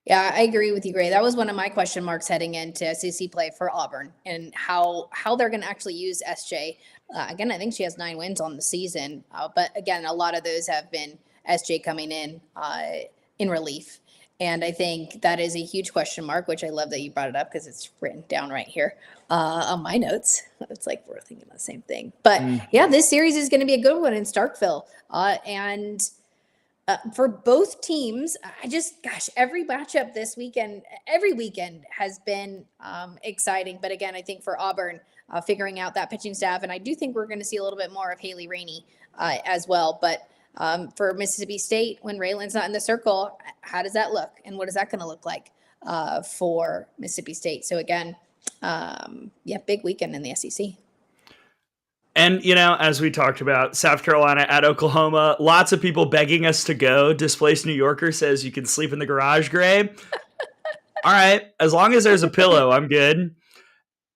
Yeah, I agree with you, Gray. That was one of my question marks heading into SEC play for Auburn and how they're going to actually use SJ. Again, I think she has 9 wins on the season. But again, a lot of those have been SJ coming in relief. And I think that is a huge question mark, which I love that you brought it up because it's written down right here on my notes. It's like we're thinking the same thing. But yeah, this series is going to be a good one in Starkville. And for both teams, gosh, every matchup this weekend, every weekend has been exciting. But again, I think for Auburn, figuring out that pitching staff, and I do think we're going to see a little bit more of Haley Rainey as well. But for Mississippi State, when Raylan's not in the circle, how does that look? And what is that going to look like for Mississippi State? So again, big weekend in the SEC. And, as we talked about, South Carolina at Oklahoma, lots of people begging us to go. Displaced New Yorker says you can sleep in the garage, Gray. All right. As long as there's a pillow, I'm good.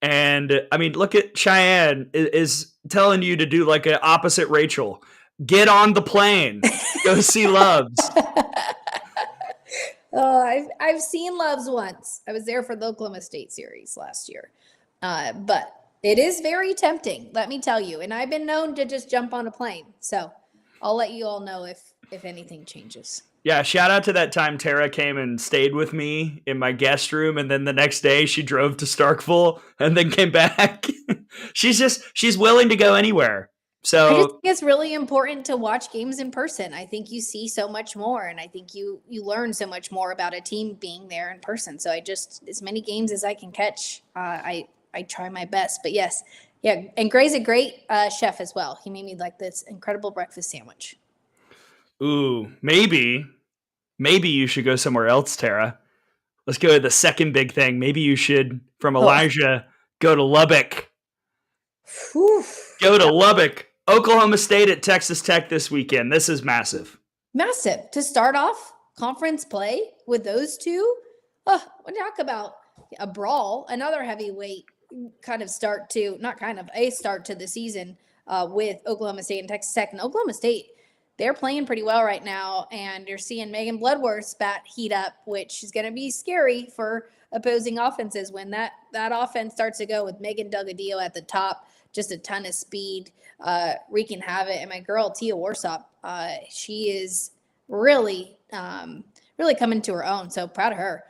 And, look at Cheyenne is telling you to do like an opposite Rachel. Get on the plane. Go see Loves. Oh, I've seen Loves once. I was there for the Oklahoma State series last year. But it is very tempting, let me tell you. And I've been known to just jump on a plane. So I'll let you all know if anything changes. Yeah, shout out to that time Tara came and stayed with me in my guest room. And then the next day she drove to Starkville and then came back. she's willing to go anywhere. So I just think it's really important to watch games in person. I think you see so much more, and I think you learn so much more about a team being there in person. So as many games as I can catch, I try my best. But yes, yeah, and Gray's a great chef as well. He made me like this incredible breakfast sandwich. Ooh, maybe you should go somewhere else, Tara. Let's go to the second big thing. Maybe you should, from Elijah, go to Lubbock. Whew. Go to Lubbock. Oklahoma State at Texas Tech this weekend. This is massive. Massive. To start off conference play with those two, we'll talk about a brawl, another heavyweight a start to the season with Oklahoma State and Texas Tech. And Oklahoma State, they're playing pretty well right now, and you're seeing Megan Bloodworth's bat heat up, which is going to be scary for opposing offenses when that offense starts to go with Megan Duggadillo at the top, just a ton of speed, wreaking havoc. And my girl Tia Warsop, she is really coming to her own. So proud of her,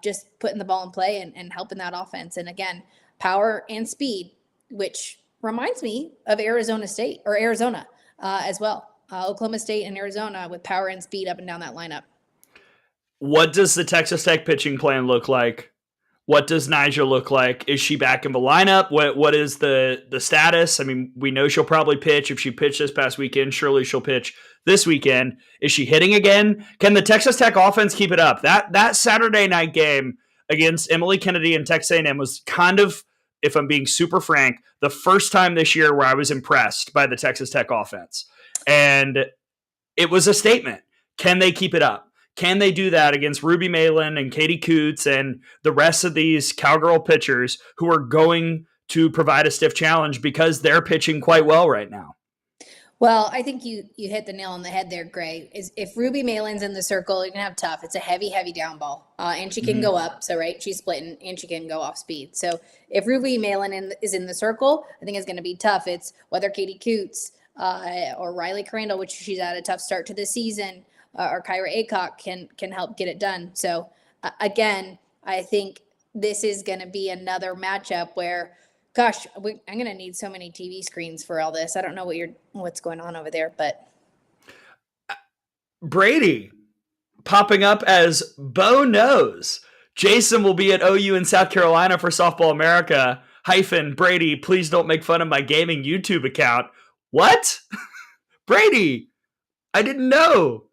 just putting the ball in play and helping that offense. And again, power and speed, which reminds me of Arizona as well. Oklahoma State and Arizona with power and speed up and down that lineup. What does the Texas Tech pitching plan look like? What does Nyjah look like? Is she back in the lineup? What is the status? We know she'll probably pitch. If she pitched this past weekend, surely she'll pitch this weekend. Is she hitting again? Can the Texas Tech offense keep it up? That Saturday night game against Emily Kennedy and Texas A&M was kind of, if I'm being super frank, the first time this year where I was impressed by the Texas Tech offense. And it was a statement. Can they keep it up? Can they do that against Ruby Malin and Katie Coots and the rest of these Cowgirl pitchers who are going to provide a stiff challenge because they're pitching quite well right now? Well, I think you hit the nail on the head there, Gray. Is if Ruby Malin's in the circle, you're going to have tough. It's a heavy, heavy down ball. And she can go up. So, right, she's splitting and she can go off speed. So if Ruby Malin is in the circle, I think it's going to be tough. It's whether Katie Coots or Riley Crandall, which she's had a tough start to the season, or Kyra Aycock can help get it done. So, again, I think this is going to be another matchup where, gosh, I'm going to need so many TV screens for all this. I don't know what's going on over there, but Brady popping up as Bo Knows. Jason will be at OU in South Carolina for Softball America. Brady, please don't make fun of my gaming YouTube account. What? Brady, I didn't know.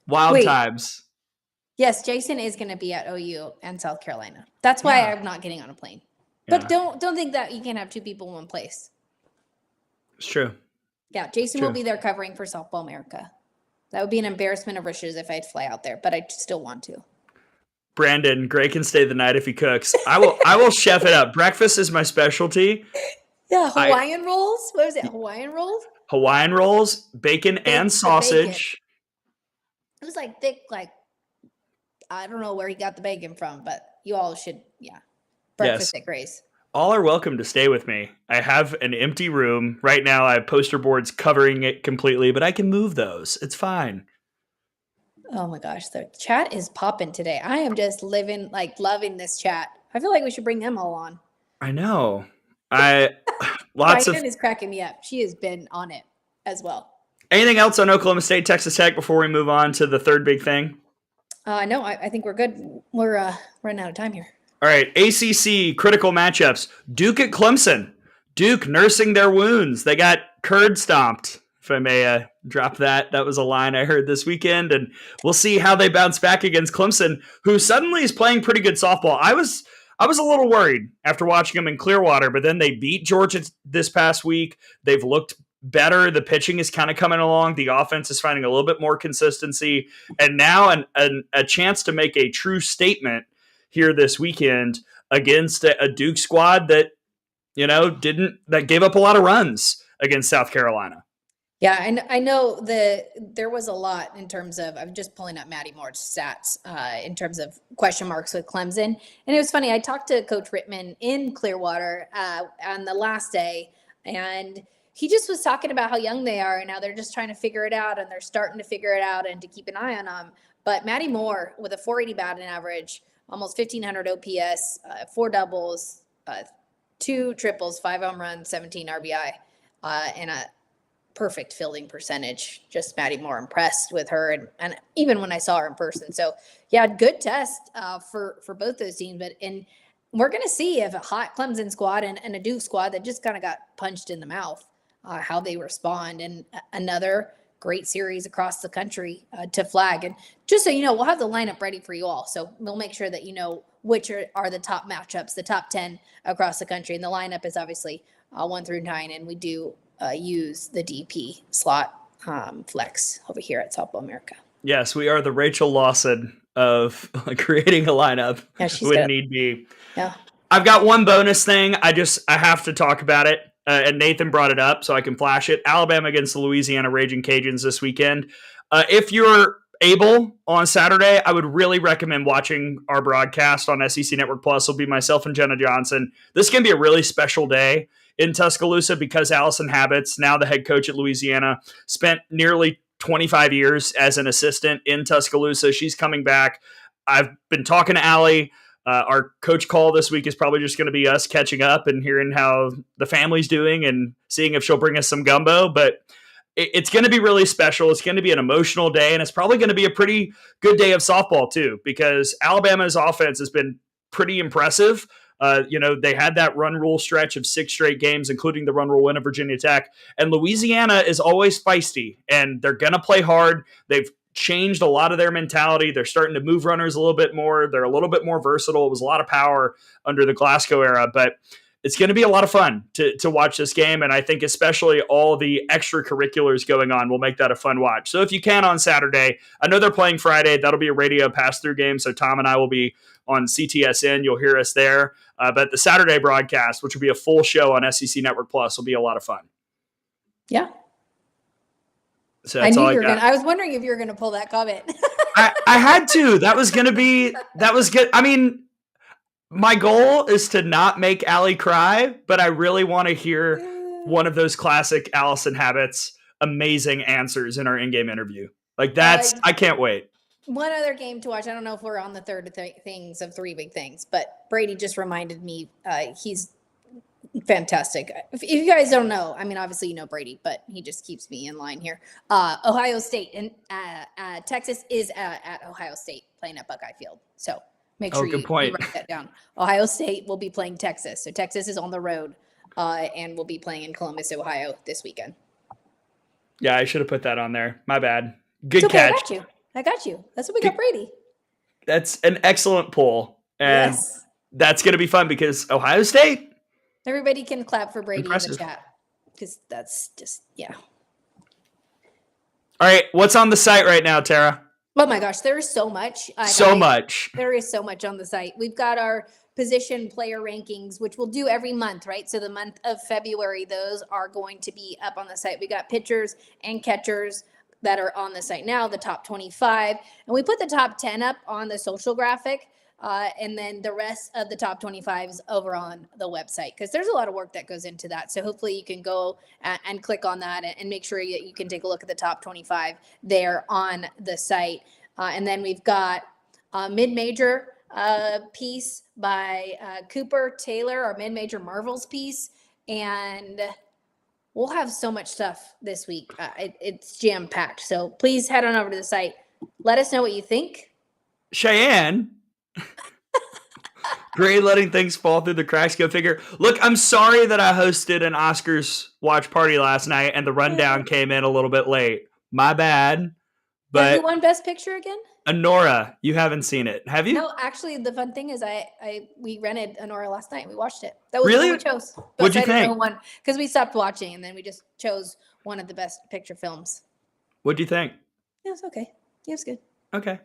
Wild times. Yes, Jason is going to be at OU and South Carolina. That's why I'm not getting on a plane. But don't think that you can have two people in one place. It's true. Yeah, Jason will be there covering for Softball America. That would be an embarrassment of riches if I had to fly out there, but I still want to. Brandon, Gray can stay the night if he cooks. I will chef it up. Breakfast is my specialty. Yeah, Hawaiian rolls. What was it? Hawaiian rolls? Hawaiian rolls, bacon and sausage. Bacon. It was like thick, I don't know where he got the bacon from, but you all should, breakfast at Gray's. All are welcome to stay with me. I have an empty room. Right now I have poster boards covering it completely, but I can move those. It's fine. Oh my gosh, the chat is popping today. I am just loving this chat. I feel like we should bring them all on. I know. Lots Diane of is cracking me up. She has been on it as well. anything else on Oklahoma State, Texas Tech before we move on to the third big thing? No, I think we're good. We're running out of time here. All right, ACC critical matchups. Duke at Clemson. Duke nursing their wounds. They got curd stomped, if I may drop that. That was a line I heard this weekend, and we'll see how they bounce back against Clemson, who suddenly is playing pretty good softball. I was a little worried after watching them in Clearwater, but then they beat Georgia this past week. They've looked better. The pitching is kind of coming along. The offense is finding a little bit more consistency, and now a chance to make a true statement here this weekend against a Duke squad that that gave up a lot of runs against South Carolina. Yeah, and I know there was a lot in terms of, I'm just pulling up Maddie Moore's stats in terms of question marks with Clemson. And it was funny, I talked to Coach Rittman in Clearwater on the last day, and he just was talking about how young they are and how they're just trying to figure it out, and they're starting to figure it out and to keep an eye on them. But Maddie Moore with a 480 batting average, almost 1,500 OPS, 4 doubles, 2 triples, 5 home runs, 17 RBI, and a perfect fielding percentage. Just Maddie Moore, impressed with her, and even when I saw her in person. So yeah, good test for both those teams. And we're going to see if a hot Clemson squad and a Duke squad that just kind of got punched in the mouth, how they respond. And another great series across the country to flag. And just so you know, we'll have the lineup ready for you all. So we'll make sure that you know which are the top matchups, the top 10 across the country. And the lineup is obviously 1 through 9. And we do use the DP slot flex over here at Softball America. Yes, we are the Rachel Lawson of creating a lineup when need be. Yeah. I've got one bonus thing. I have to talk about it. And Nathan brought it up, so I can flash it. Alabama against the Louisiana Raging Cajuns this weekend. If you're able on Saturday, I would really recommend watching our broadcast on SEC Network Plus. It'll be myself and Jenna Johnson. This can be a really special day in Tuscaloosa because Allison Habits, now the head coach at Louisiana, spent nearly 25 years as an assistant in Tuscaloosa. She's coming back. I've been talking to Allie. Our coach call this week is probably just going to be us catching up and hearing how the family's doing and seeing if she'll bring us some gumbo. But it's going to be really special. It's going to be an emotional day, and it's probably going to be a pretty good day of softball too, because Alabama's offense has been pretty impressive. They had that run rule stretch of 6 straight games, including the run rule win of Virginia Tech. And Louisiana is always feisty, and they're going to play hard. They've changed a lot of their mentality. They're starting to move runners a little bit more. They're a little bit more versatile. It was a lot of power under the Glasgow era, but it's going to be a lot of fun to watch this game. And I think especially all the extracurriculars going on will make that a fun watch. So if you can on Saturday, I know they're playing Friday. That'll be a radio pass-through game. So Tom and I will be on CTSN. You'll hear us there. But the Saturday broadcast, which will be a full show on SEC Network Plus, will be a lot of fun. Yeah. So that's all I got. I was wondering if you were going to pull that comment. I had to. That was good. I mean, my goal is to not make Allie cry, but I really want to hear one of those classic Allison Habits amazing answers in our in-game interview. Like I can't wait. One other game to watch. I don't know if we're on the third things of 3 big things, but Brady just reminded me he's fantastic. If you guys don't know, I mean, obviously you know Brady, but he just keeps me in line here. Ohio State and Texas is at Ohio State playing at Buckeye Field. So make sure you write that down. Ohio State will be playing Texas. So Texas is on the road and will be playing in Columbus, Ohio this weekend. Yeah, I should have put that on there. My bad. Good catch. I got you. That's what we got, Brady. That's an excellent pull. And that's going to be fun because Ohio State. Everybody can clap for Brady Impressive. in the chat because that's just, yeah. All right. What's on the site right now, Tara? Oh my gosh, there is so much. Much. There is so much on the site. We've got our position player rankings, which we'll do every month, right? So the month of February, those are going to be up on the site. We got pitchers and catchers that are on the site now, the top 25. And we put the top 10 up on the social graphic. And then the rest of the top 25 is over on the website because there's a lot of work that goes into that. So hopefully you can go and click on that and make sure that you can take a look at the top 25 there on the site. And then we've got a mid-major piece by Cooper Taylor, our mid-major Marvels piece. And we'll have so much stuff this week. It's jam-packed. So please head on over to the site. Let us know what you think. Cheyenne. Great letting things fall through the cracks. Go figure. Look, I'm sorry that I hosted an Oscars watch party last night and the rundown came in a little bit late. My bad. But who won Best Picture again? Anora, you haven't seen it, have you? No, actually, the fun thing is, we rented Anora last night. We watched it. That was really what we chose. What'd you think? Because we stopped watching and then we just chose one of the Best Picture films. What'd you think? It was okay. It was good. Okay,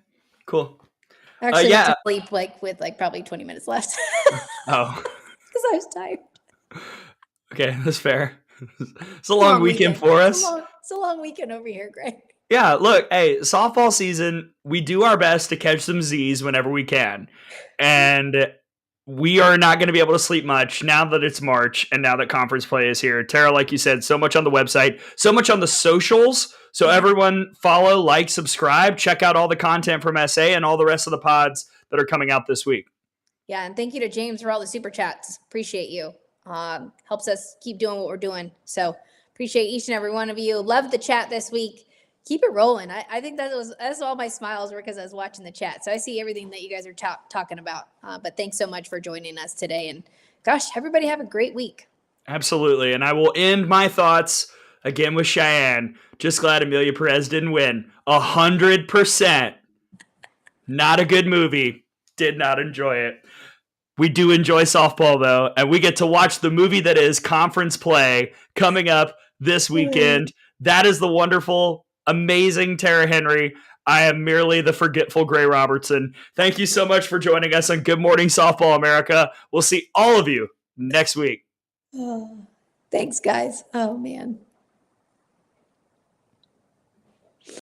cool. I actually went to sleep with probably 20 minutes left. Oh, because I was tired. Okay, that's fair. It's a long weekend for us. It's a long weekend over here, Greg. Yeah, look, hey, softball season, we do our best to catch some Z's whenever we can. And we are not going to be able to sleep much now that it's March and now that conference play is here. Tara, like you said, so much on the website, so much on the socials. So everyone follow, like, subscribe, check out all the content from SA and all the rest of the pods that are coming out this week. Yeah, and thank you to James for all the super chats. Appreciate you. Helps us keep doing what we're doing. So appreciate each and every one of you. Love the chat this week. Keep it rolling. I think that's all my smiles were because I was watching the chat. So I see everything that you guys are talking about. But thanks so much for joining us today. And gosh, everybody have a great week. Absolutely. And I will end my thoughts again with Cheyenne. Just glad Amelia Perez didn't win. 100%. Not a good movie. Did not enjoy it. We do enjoy softball, though, and we get to watch the movie that is conference play coming up this weekend. That is the wonderful, amazing Tara Henry. I am merely the forgetful Gray Robertson. Thank you so much for joining us on Good Morning Softball America. We'll see all of you next week. Thanks, guys. Oh, man.